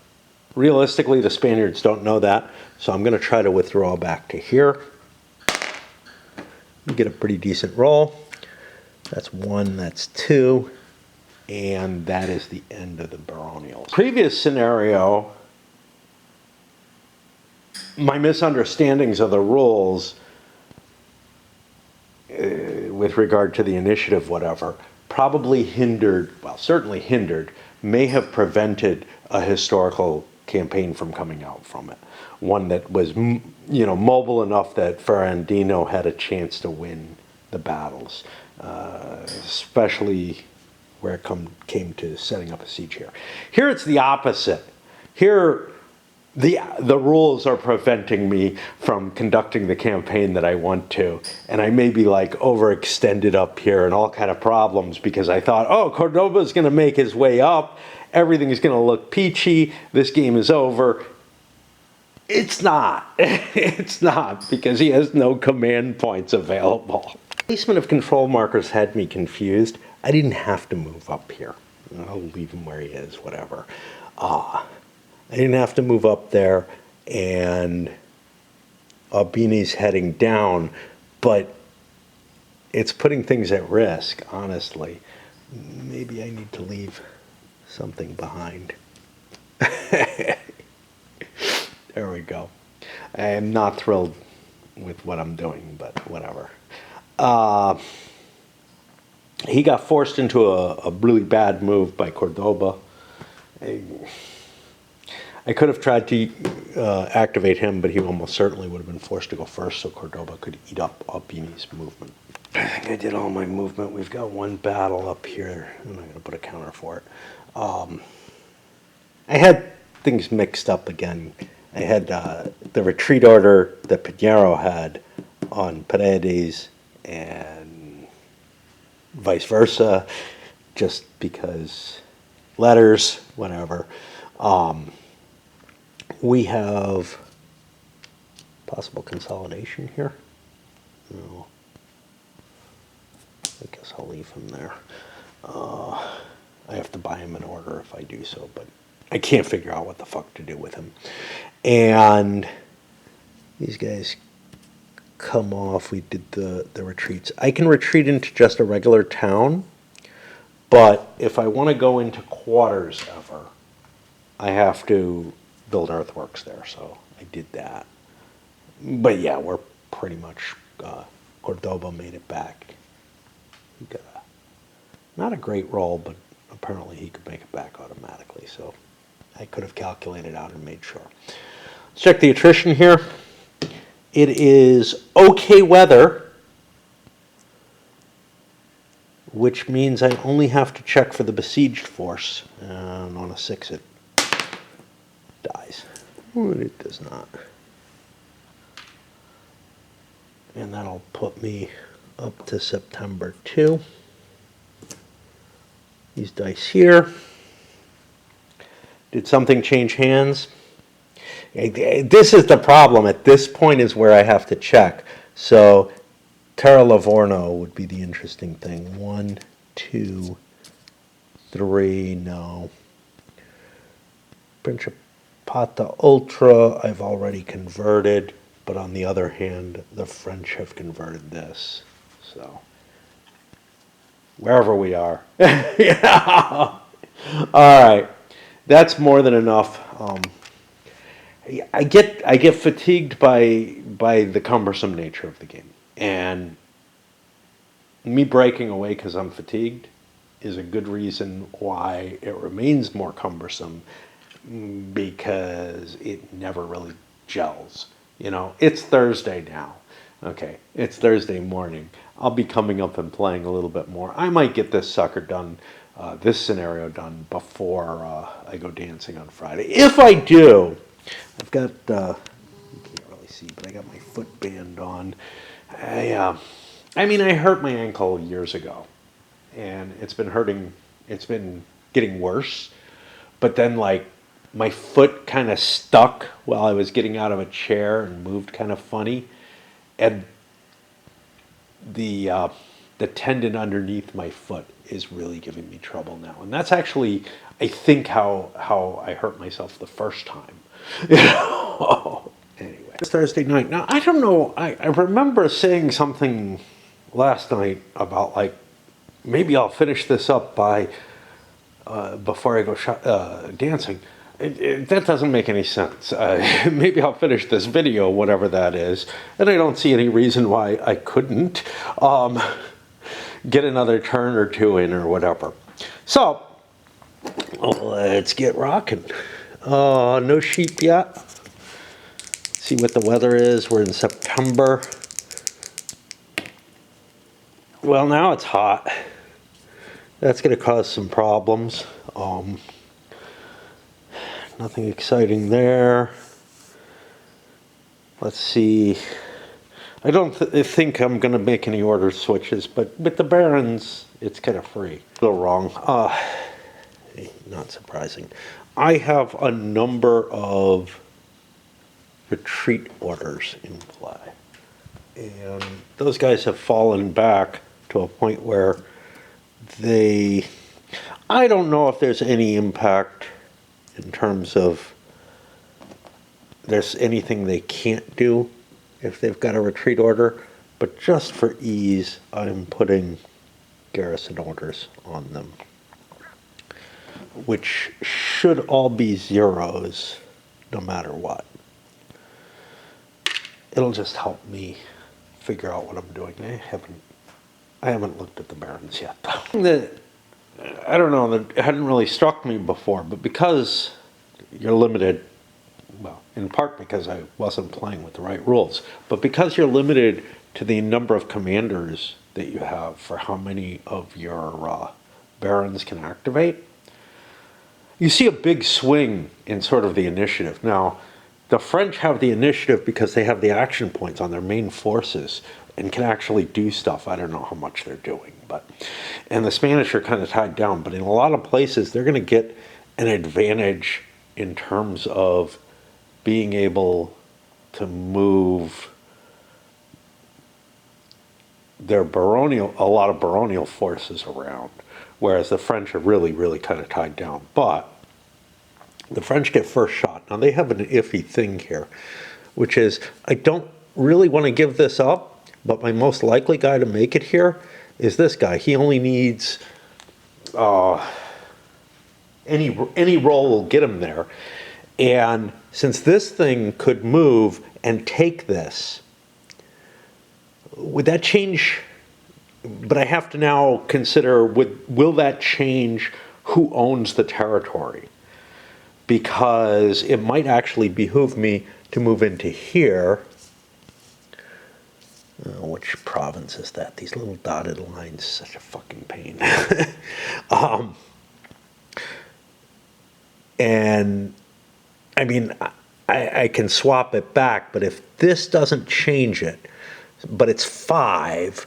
realistically, the Spaniards don't know that, so I'm going to try to withdraw back to here. Get a pretty decent roll. That's one, that's two, and that is the end of the baronial. Previous scenario, my misunderstandings of the rules with regard to the initiative, whatever, probably hindered, well, certainly hindered, may have prevented a historical campaign from coming out from it. One that was, mobile enough that Ferrandino had a chance to win the battles, especially where it came to setting up a siege here. Here it's the opposite. Here, the rules are preventing me from conducting the campaign that I want to, and I may be like overextended up here and all kind of problems because I thought, oh, Cordoba's going to make his way up, everything is going to look peachy, this game is over. It's not. It's not, because he has no command points available. Placement of control markers had me confused. I didn't have to move up here. I'll leave him where he is, whatever. I didn't have to move up there, and Albini's heading down, but it's putting things at risk, honestly. Maybe I need to leave something behind. There we go. I am not thrilled with what I'm doing, but whatever. He got forced into a really bad move by Cordoba. I could have tried to activate him, but he almost certainly would have been forced to go first so Cordoba could eat up Albini's movement. I think I did all my movement. We've got one battle up here. I'm not going to put a counter for it. I had things mixed up again. I had the retreat order that Pinheiro had on Paredes and vice versa, just because letters, whatever. We have possible consolidation here. No. I guess I'll leave him there. I have to buy him an order if I do so, but I can't figure out what the fuck to do with him. And these guys come off. We did the retreats. I can retreat into just a regular town, but if I want to go into quarters ever, I have to build earthworks there, so I did that. But yeah, we're pretty much, Cordoba made it back. He got not a great roll, but apparently he could make it back automatically, so I could have calculated out and made sure. Let's check the attrition here. It is okay weather, which means I only have to check for the besieged force, and on a 6 it dies. Well, it does not. And that'll put me up to September 2. These dice here. Did something change hands? This is the problem. At this point is where I have to check. So Terra Livorno would be the interesting thing. 1, 2, 3, no. Principata Ultra, I've already converted, but on the other hand, the French have converted this. So wherever we are. Yeah. All right. That's more than enough. I get fatigued by the cumbersome nature of the game, and me breaking away because I'm fatigued is a good reason why it remains more cumbersome, because it never really gels. It's Thursday now. Okay, it's Thursday morning. I'll be coming up and playing a little bit more. I might get this sucker done, this scenario done before I go dancing on Friday. If I do, I've got, you can't really see, but I got my foot band on. I hurt my ankle years ago. and it's been hurting. It's been getting worse. But then, like, my foot kind of stuck while I was getting out of a chair and moved kind of funny, and the uh, the tendon underneath my foot is really giving me trouble now. And that's actually, I think, how I hurt myself the first time. You know? Anyway, it's Thursday night. Now, I don't know. I remember saying something last night about, like, maybe I'll finish this up by before I go dancing. That doesn't make any sense. Maybe I'll finish this video, whatever that is, and I don't see any reason why I couldn't get another turn or two in or whatever. So, let's get rocking. No sheep yet. See what the weather is. We're in September. Well, now it's hot. That's going to cause some problems. Nothing exciting there. Let's see. I don't think I'm going to make any order switches, but with the Barons, it's kind of free. A little wrong. Not surprising. I have a number of retreat orders in play. And those guys have fallen back to a point where I don't know if there's any impact in terms of there's anything they can't do if they've got a retreat order, but just for ease, I'm putting garrison orders on them, which should all be zeros no matter what. It'll just help me figure out what I'm doing. I haven't looked at the Barons yet, though. I don't know, that it hadn't really struck me before, but because you're limited, well, in part because I wasn't playing with the right rules, but because you're limited to the number of commanders that you have for how many of your Barons can activate, you see a big swing in sort of the initiative. Now, the French have the initiative because they have the action points on their main forces and can actually do stuff. I don't know how much they're doing, and the Spanish are kind of tied down, but in a lot of places they're going to get an advantage in terms of being able to move a lot of baronial forces around, whereas the French are really, really kind of tied down. But the French get first shot. Now they have an iffy thing here, which is I don't really want to give this up, but my most likely guy to make it here is this guy. He only needs any roll will get him there. And since this thing could move and take this, would that change? But I have to now consider, will that change who owns the territory? Because it might actually behoove me to move into here. Which province is that? These little dotted lines, such a fucking pain. And I mean, I can swap it back, but if this doesn't change it, but it's 5,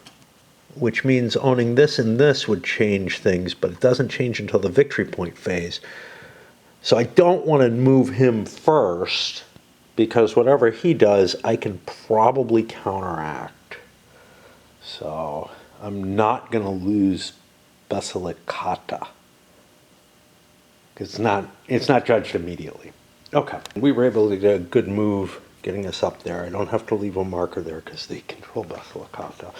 which means owning this and this would change things, but it doesn't change until the victory point phase. So I don't want to move him first, because whatever he does, I can probably counteract. So I'm not going to lose Basilicata, because it's not judged immediately. Okay, we were able to get a good move getting us up there. I don't have to leave a marker there because they control Basilicata.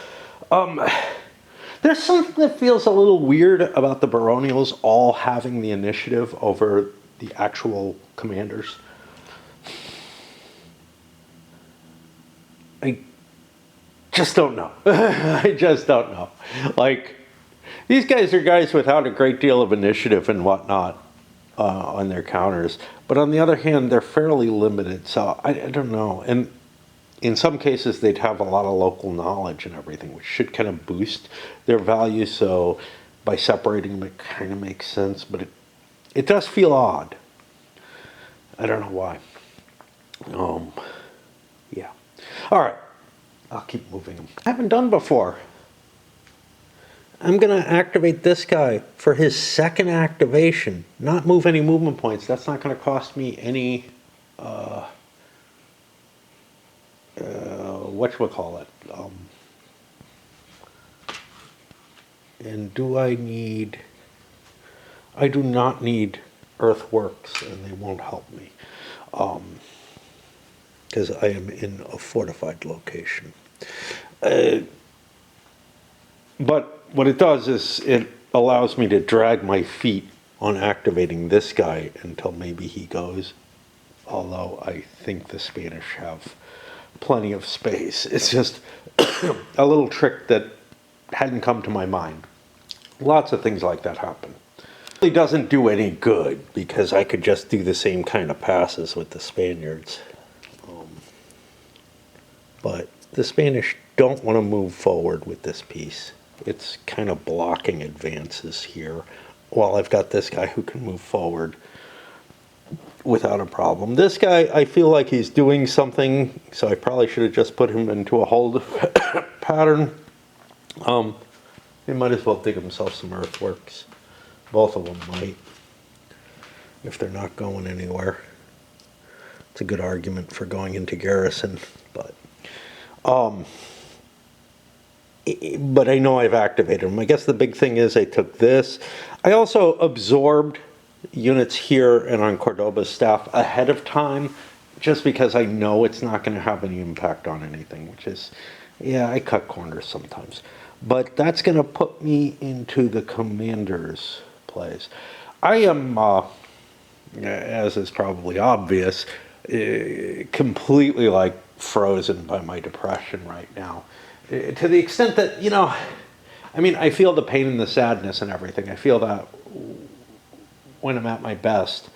There's something that feels a little weird about the baronials all having the initiative over the actual commanders. I just don't know. I just don't know. Like, these guys are guys without a great deal of initiative and whatnot on their counters. But on the other hand, they're fairly limited. So I don't know. And in some cases, they'd have a lot of local knowledge and everything, which should kind of boost their value. So by separating them, it kind of makes sense. But it does feel odd. I don't know why. Yeah. All right. I'll keep moving them. I haven't done before. I'm going to activate this guy for his second activation, not move any movement points. That's not going to cost me any, whatchamacallit. And do I need, I do not need earthworks, and they won't help me. Because I am in a fortified location. But what it does is it allows me to drag my feet on activating this guy until maybe he goes, although I think the Spanish have plenty of space. It's just a little trick that hadn't come to my mind. Lots of things like that happen. It really doesn't do any good because I could just do the same kind of passes with the Spaniards. But the Spanish don't want to move forward with this piece. It's kind of blocking advances here while I've got this guy who can move forward without a problem. This guy, I feel like he's doing something, so I probably should have just put him into a hold pattern. They might as well dig themselves some earthworks. Both of them might, if they're not going anywhere. It's a good argument for going into garrison, but I know I've activated them. I guess the big thing is I took this. I also absorbed units here and on Cordoba's staff ahead of time, just because I know it's not going to have any impact on anything, which is, yeah, I cut corners sometimes. But that's going to put me into the commander's place. I am, as is probably obvious, completely like frozen by my depression right now. To the extent that, you know, I mean, I feel the pain and the sadness and everything. I feel that when I'm at my best.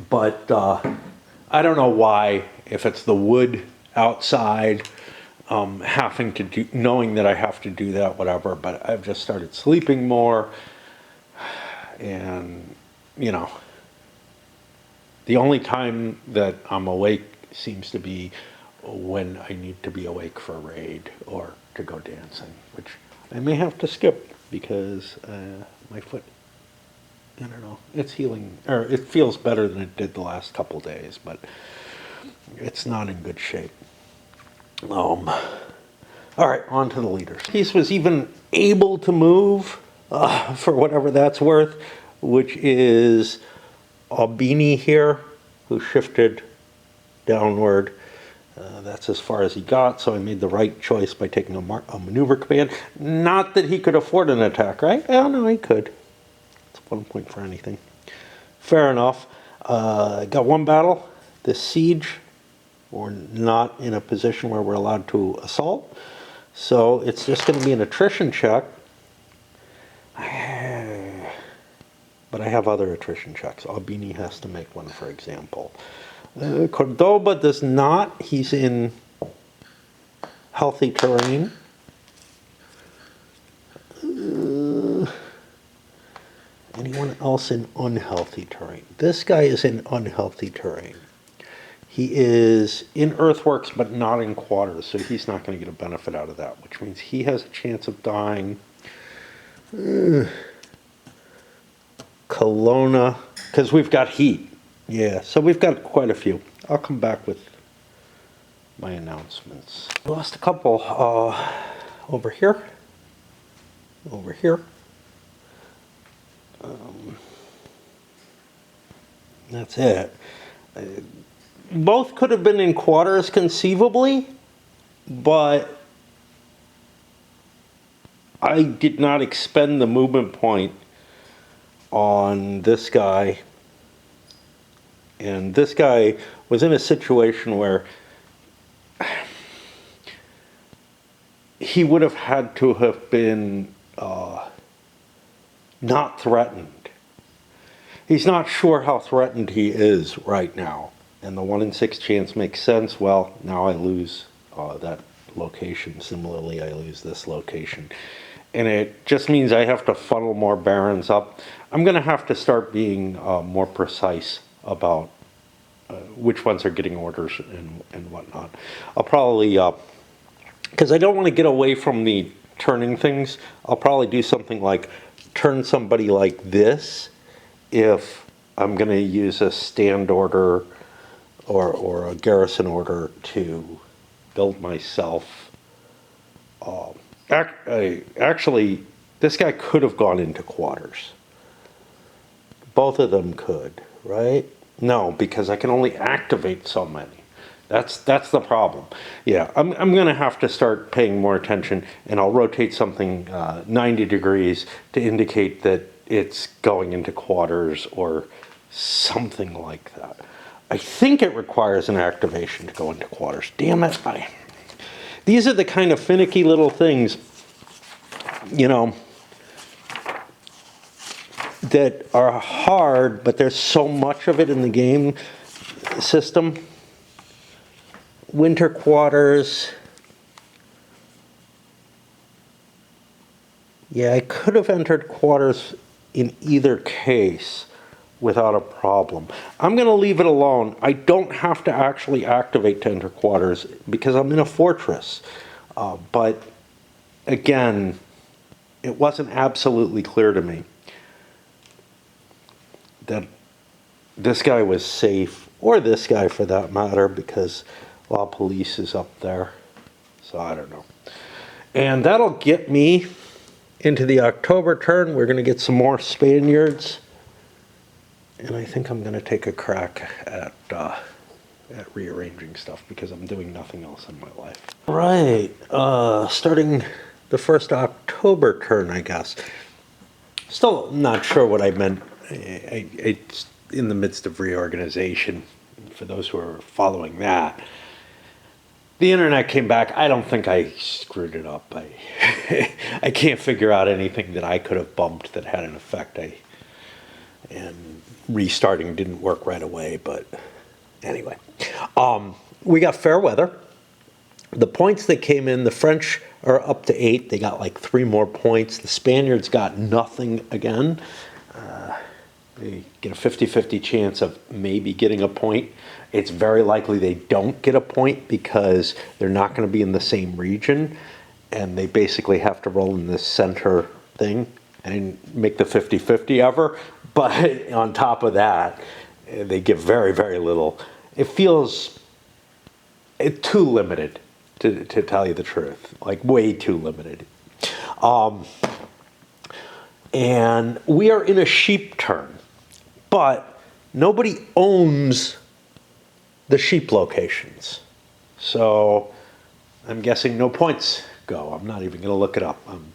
But I don't know why, if it's the wood outside, having to do, knowing that I have to do that, whatever, but I've just started sleeping more. And, you know, the only time that I'm awake seems to be when I need to be awake for a raid or to go dancing, which I may have to skip because my foot, I don't know, it's healing, or it feels better than it did the last couple days, but it's not in good shape. All right, on to the leaders. Piece was even able to move, for whatever that's worth, which is Albini here, who shifted downward. That's as far as he got, so I made the right choice by taking a maneuver command. Not that he could afford an attack, right? Oh, no, he could. It's 1 point for anything. Fair enough. Got one battle. This siege. We're not in a position where we're allowed to assault. So it's just going to be an attrition check. But I have other attrition checks. Albini has to make one, for example. Cordoba does not. He's in healthy terrain. Anyone else in unhealthy terrain? This guy is in unhealthy terrain. He is in earthworks, but not in quarters, so he's not going to get a benefit out of that, which means he has a chance of dying. Kelowna, because we've got heat. Yeah, so we've got quite a few. I'll come back with my announcements. Lost a couple over here. Over here. That's it. Both could have been in quarters conceivably, but I did not expend the movement point on this guy. And this guy was in a situation where he would have had to have been not threatened. He's not sure how threatened he is right now. And the 1 in 6 chance makes sense. Well, now I lose that location. Similarly, I lose this location. And it just means I have to funnel more barons up. I'm going to have to start being more precise about which ones are getting orders and whatnot. I'll probably, because I don't want to get away from the turning things, I'll probably do something like turn somebody like this if I'm going to use a stand order or a garrison order to build myself. Actually, this guy could have gone into quarters. Both of them could, right? No, because I can only activate so many. That's the problem. Yeah, I'm going to have to start paying more attention, and I'll rotate something 90 degrees to indicate that it's going into quarters or something like that. I think it requires an activation to go into quarters. Damn it. These are the kind of finicky little things, you know, that are hard, but there's so much of it in the game system. Winter quarters. Yeah, I could have entered quarters in either case without a problem. I'm going to leave it alone. I don't have to actually activate to enter quarters because I'm in a fortress. But again, it wasn't absolutely clear to me that this guy was safe, or this guy for that matter, because law police is up there. So I don't know. And that'll get me into the October turn. We're going to get some more Spaniards. And I think I'm going to take a crack at rearranging stuff because I'm doing nothing else in my life. Right. Starting the first October turn, I guess. Still not sure what I meant. It's in the midst of reorganization. For those who are following that, the internet came back. I don't think I screwed it up. I can't figure out anything that I could have bumped that had an effect. And restarting didn't work right away, but anyway. We got fair weather. The points that came in, the French are up to 8. They got like 3 more points. The Spaniards got nothing again. They get a 50-50 chance of maybe getting a point. It's very likely they don't get a point because they're not going to be in the same region, and they basically have to roll in this center thing. I didn't make the 50-50 ever, but on top of that, they give very, very little. It feels too limited, to tell you the truth, like way too limited. And we are in a sheep turn, but nobody owns the sheep locations. So I'm guessing no points go. I'm not even going to look it up. I'm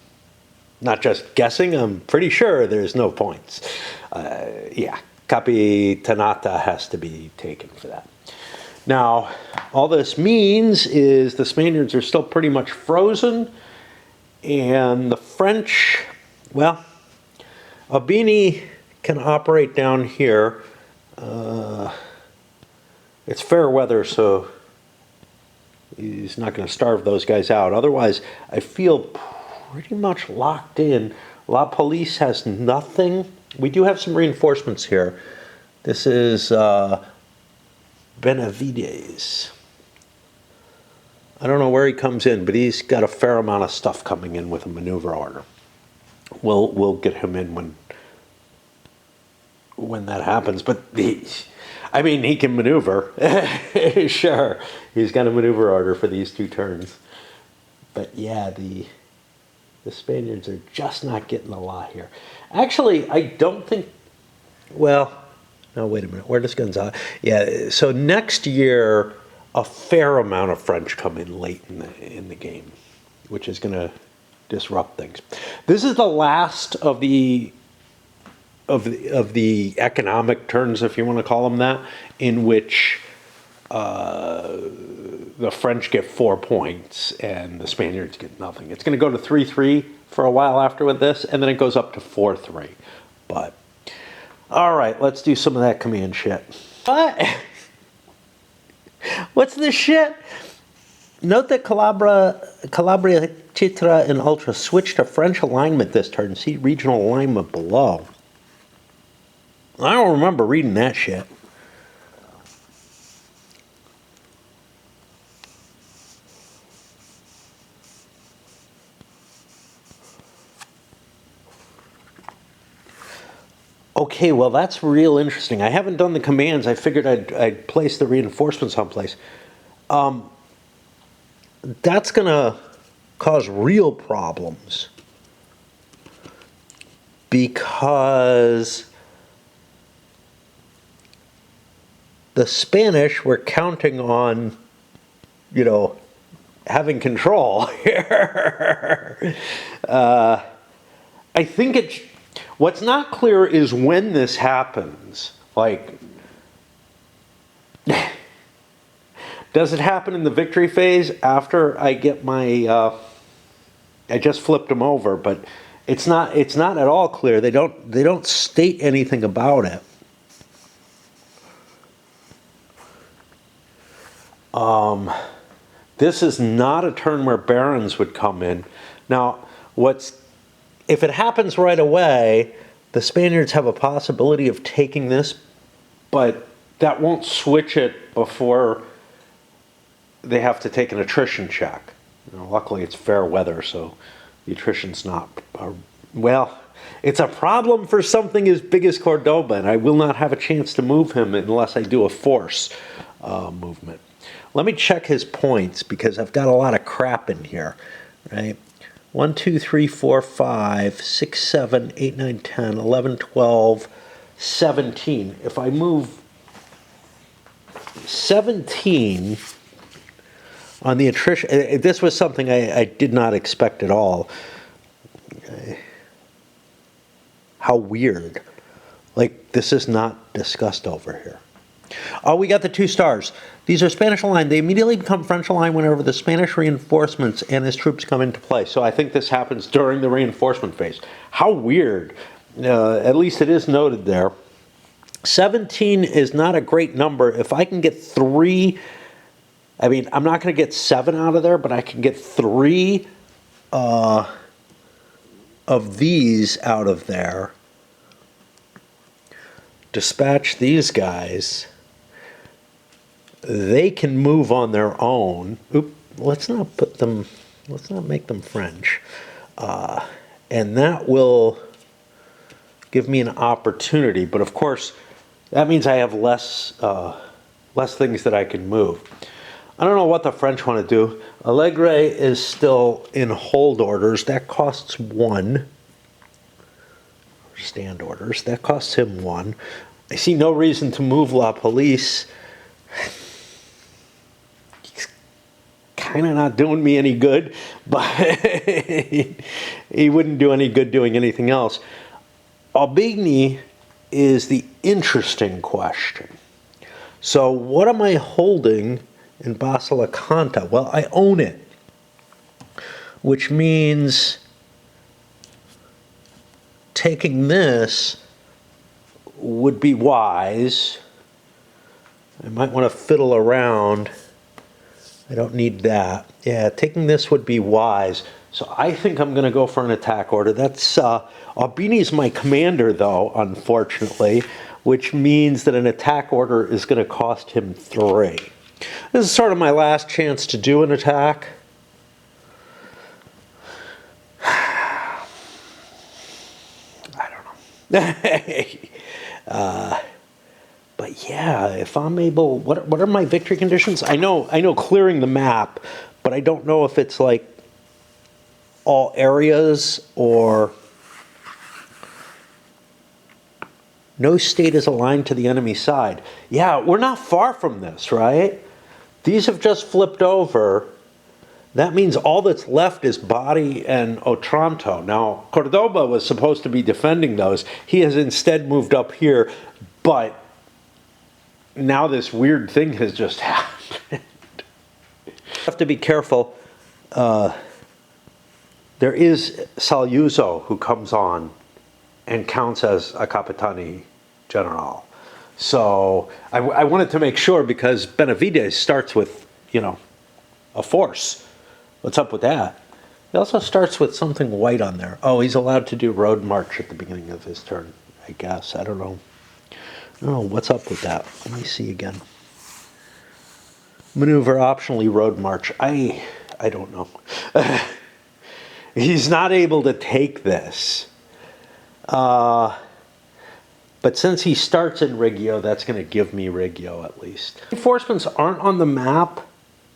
not just guessing, I'm pretty sure there's no points. Yeah, Capitanata has to be taken for that. Now, all this means is the Spaniards are still pretty much frozen, and the French, well, Albini can operate down here. It's fair weather, so he's not going to starve those guys out. Otherwise, I feel pretty much locked in. La Police has nothing. We do have some reinforcements here. This is Benavides. I don't know where he comes in, but he's got a fair amount of stuff coming in with a maneuver order. We'll get him in when that happens. But he can maneuver. Sure, he's got a maneuver order for these 2 turns. But yeah, the Spaniards are just not getting a lot here. Actually, I don't think. Well, no, wait a minute. Where does Gonzalo? Yeah, so next year, a fair amount of French come in late in the game, which is going to disrupt things. This is the last of the economic turns, if you want to call them that, in which the French get 4 points and the Spaniards get nothing. It's going to go to 3-3 for a while after with this, and then it goes up to 4-3. But all right, let's do some of that command shit. What? What's this shit? Note that Calabria, Citra, and Ultra switch to French alignment this turn. See regional alignment below. I don't remember reading that shit. Okay, well, that's real interesting. I haven't done the commands. I figured I'd place the reinforcements someplace. That's going to cause real problems because the Spanish were counting on, having control here. I think what's not clear is when this happens. Like, does it happen in the victory phase after I get my, I just flipped them over, but it's not at all clear. They don't state anything about it. This is not a turn where barons would come in. Now, if it happens right away, the Spaniards have a possibility of taking this, but that won't switch it before they have to take an attrition check. Luckily, it's fair weather, so the attrition's not... well, it's a problem for something as big as Cordoba, and I will not have a chance to move him unless I do a force movement. Let me check his points, because I've got a lot of crap in here, right? 1, 2, 3, 4, 5, 6, 7, 8, 9, 10, 11, 12, 17. If I move 17 on the attrition, this was something I did not expect at all. How weird. Like, this is not discussed over here. Oh, we got the 2 stars. These are Spanish aligned. They immediately become French aligned whenever the Spanish reinforcements and his troops come into play. So I think this happens during the reinforcement phase. How weird. At least it is noted there. 17 is not a great number. If I can get 3, I mean, I'm not going to get 7 out of there, but I can get 3 of these out of there. Dispatch these guys. They can move on their own. Let's not make them French. And that will give me an opportunity. But of course, that means I have less things that I can move. I don't know what the French want to do. Allegre is still in hold orders. That costs 1. Stand orders. That costs him 1. I see no reason to move La Police. He's kind of not doing me any good, but he wouldn't do any good doing anything else. Albigny is the interesting question. So what am I holding in Basilicata? Well, I own it, which means taking this would be wise. I might want to fiddle around. I don't need that. Yeah, taking this would be wise. So I think I'm going to go for an attack order. That's Albini's my commander, though, unfortunately, which means that an attack order is going to cost him 3. This is sort of my last chance to do an attack. But yeah, if I'm able, what are my victory conditions? I know clearing the map, but I don't know if it's like all areas or no state is aligned to the enemy side. Yeah, we're not far from this, right? These have just flipped over. That means all that's left is Bari and Otranto. Now, Cordoba was supposed to be defending those. He has instead moved up here, but now this weird thing has just happened. Have to be careful. There is Saluzzo who comes on and counts as a Capitani General. So I wanted to make sure because Benavides starts with, a force. What's up with that? He also starts with something white on there. Oh, he's allowed to do road march at the beginning of his turn, I guess. I don't know. Oh, what's up with that? Let me see again. Maneuver optionally road march. I don't know. He's not able to take this. But But since he starts in Reggio, that's going to give me Reggio at least. Reinforcements aren't on the map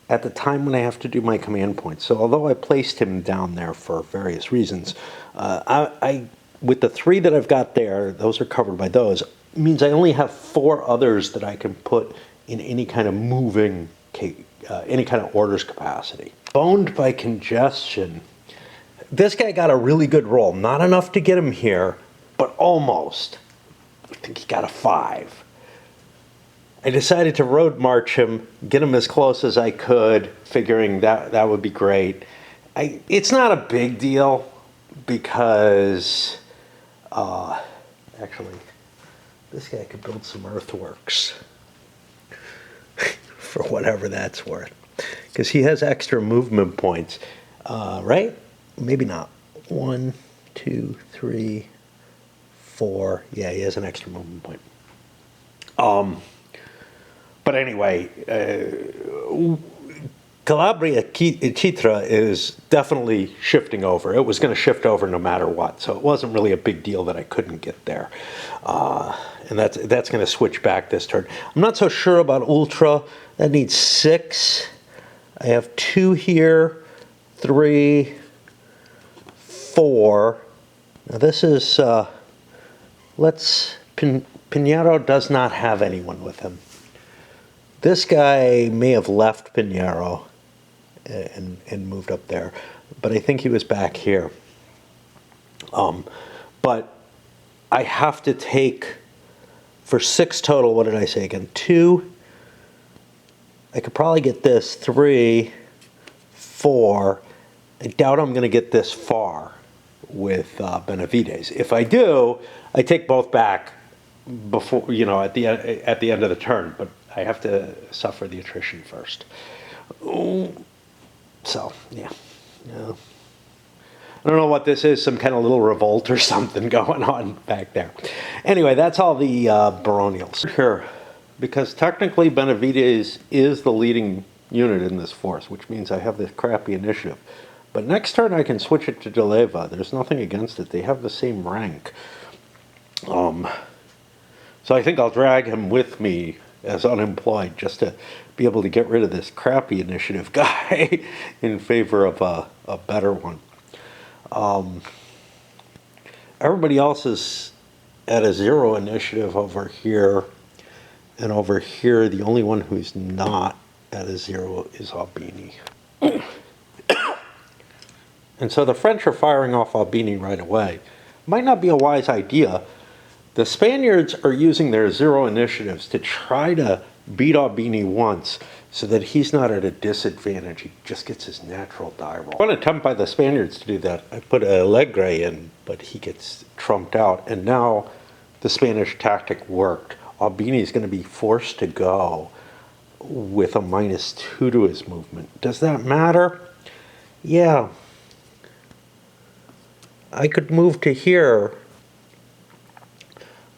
at the time when I have to do my command points. So although I placed him down there for various reasons, with the 3 that I've got there, those are covered by those. It means I only have 4 others that I can put in any kind of moving, any kind of orders capacity. Boned by congestion. This guy got a really good roll. Not enough to get him here, but almost. I think he got a 5. I decided to road march him, get him as close as I could, figuring that would be great. It's not a big deal because, actually, this guy could build some earthworks for whatever that's worth. Because he has extra movement points, right? Maybe not. 1, 2, 3, 4. Yeah, he has an extra movement point. But anyway, Calabria Citra is definitely shifting over. It was going to shift over no matter what, so it wasn't really a big deal that I couldn't get there. And that's going to switch back this turn. I'm not so sure about Ultra. That needs 6. I have 2 here, 3, 4. Now this is, Pinheiro does not have anyone with him. This guy may have left Pinheiro and moved up there, but I think he was back here. But I have to take, for 6 total, what did I say again? 2. I could probably get this 3, 4. I doubt I'm going to get this far with Benavides. If I do, I take both back before, at the end of the turn. But I have to suffer the attrition first. So yeah. I don't know what this is, some kind of little revolt or something going on back there. Anyway, that's all the baronials here. Because technically Benavides is the leading unit in this force, which means I have this crappy initiative. But next turn I can switch it to De Leyva. There's nothing against it. They have the same rank. So I think I'll drag him with me as unemployed just to be able to get rid of this crappy initiative guy in favor of a better one. Everybody else is at a 0 initiative over here. And over here, the only one who's not at a 0 is Albini. And so the French are firing off Albini right away. Might not be a wise idea. The Spaniards are using their 0 initiatives to try to beat Albini once so that he's not at a disadvantage. He just gets his natural die roll. One attempt by the Spaniards to do that. I put Alegre in, but he gets trumped out. And now the Spanish tactic worked. Albini is going to be forced to go with a -2 to his movement. Does that matter? Yeah. I could move to here,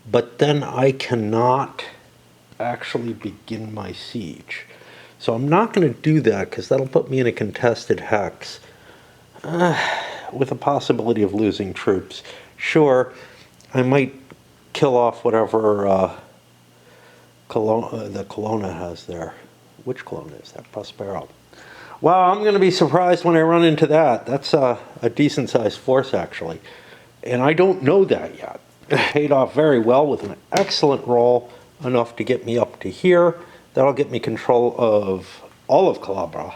but then I cannot actually begin my siege. So I'm not going to do that because that'll put me in a contested hex with a possibility of losing troops. Sure, I might kill off whatever the Colonna has there. Which Colonna is that? Prospero. Well, I'm going to be surprised when I run into that. That's a decent-sized force, actually. And I don't know that yet. It paid off very well with an excellent roll, enough to get me up to here. That'll get me control of all of Calabria.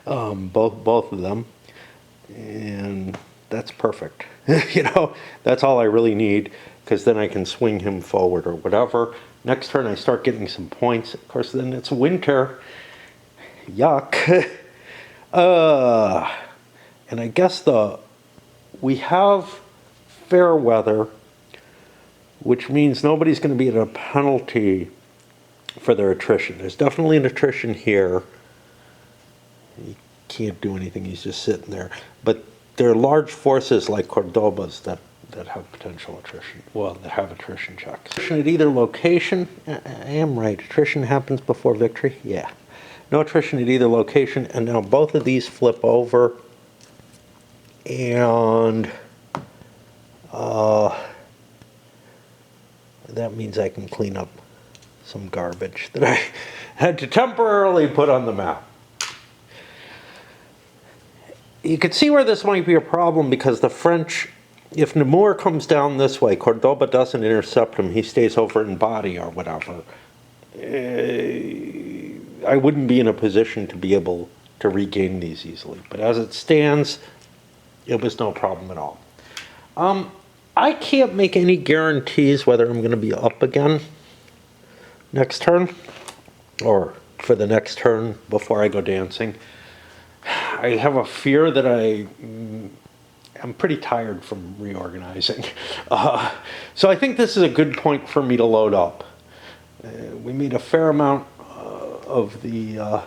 Both of them. And that's perfect. That's all I really need, because then I can swing him forward or whatever. Next turn I start getting some points. Of course, then it's winter. Yuck. And I guess we have fair weather, which means nobody's going to be at a penalty for their attrition. There's definitely an attrition here. He can't do anything. He's just sitting there. But there are large forces like Cordoba's that have potential attrition. Well, that have attrition checks. Attrition at either location. I am right. Attrition happens before victory. Yeah. No attrition at either location. And now both of these flip over. And That means I can clean up some garbage that I had to temporarily put on the map. You could see where this might be a problem because the French, if Namur comes down this way, Cordoba doesn't intercept him, he stays over in Bari or whatever. I wouldn't be in a position to be able to regain these easily. But as it stands, it was no problem at all. I can't make any guarantees whether I'm going to be up again next turn or for the next turn before I go dancing. I have a fear that I'm pretty tired from reorganizing. So I think this is a good point for me to load up. We made a fair amount of the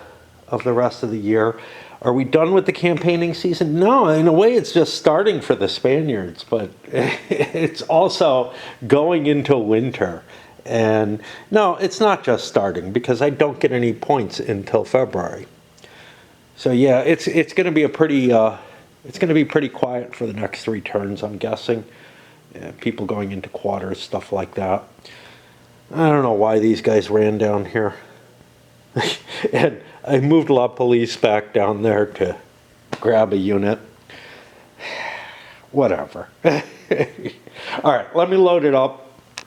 rest of the year. Are we done with the campaigning season? No, in a way it's just starting for the Spaniards, but it's also going into winter. And no, it's not just starting because I don't get any points until February. So yeah, it's going to be pretty quiet for the next 3 turns, I'm guessing. People going into quarters, stuff like that. I don't know why these guys ran down here. And I moved La Police back down there to grab a unit. Whatever. All right, let me load it up.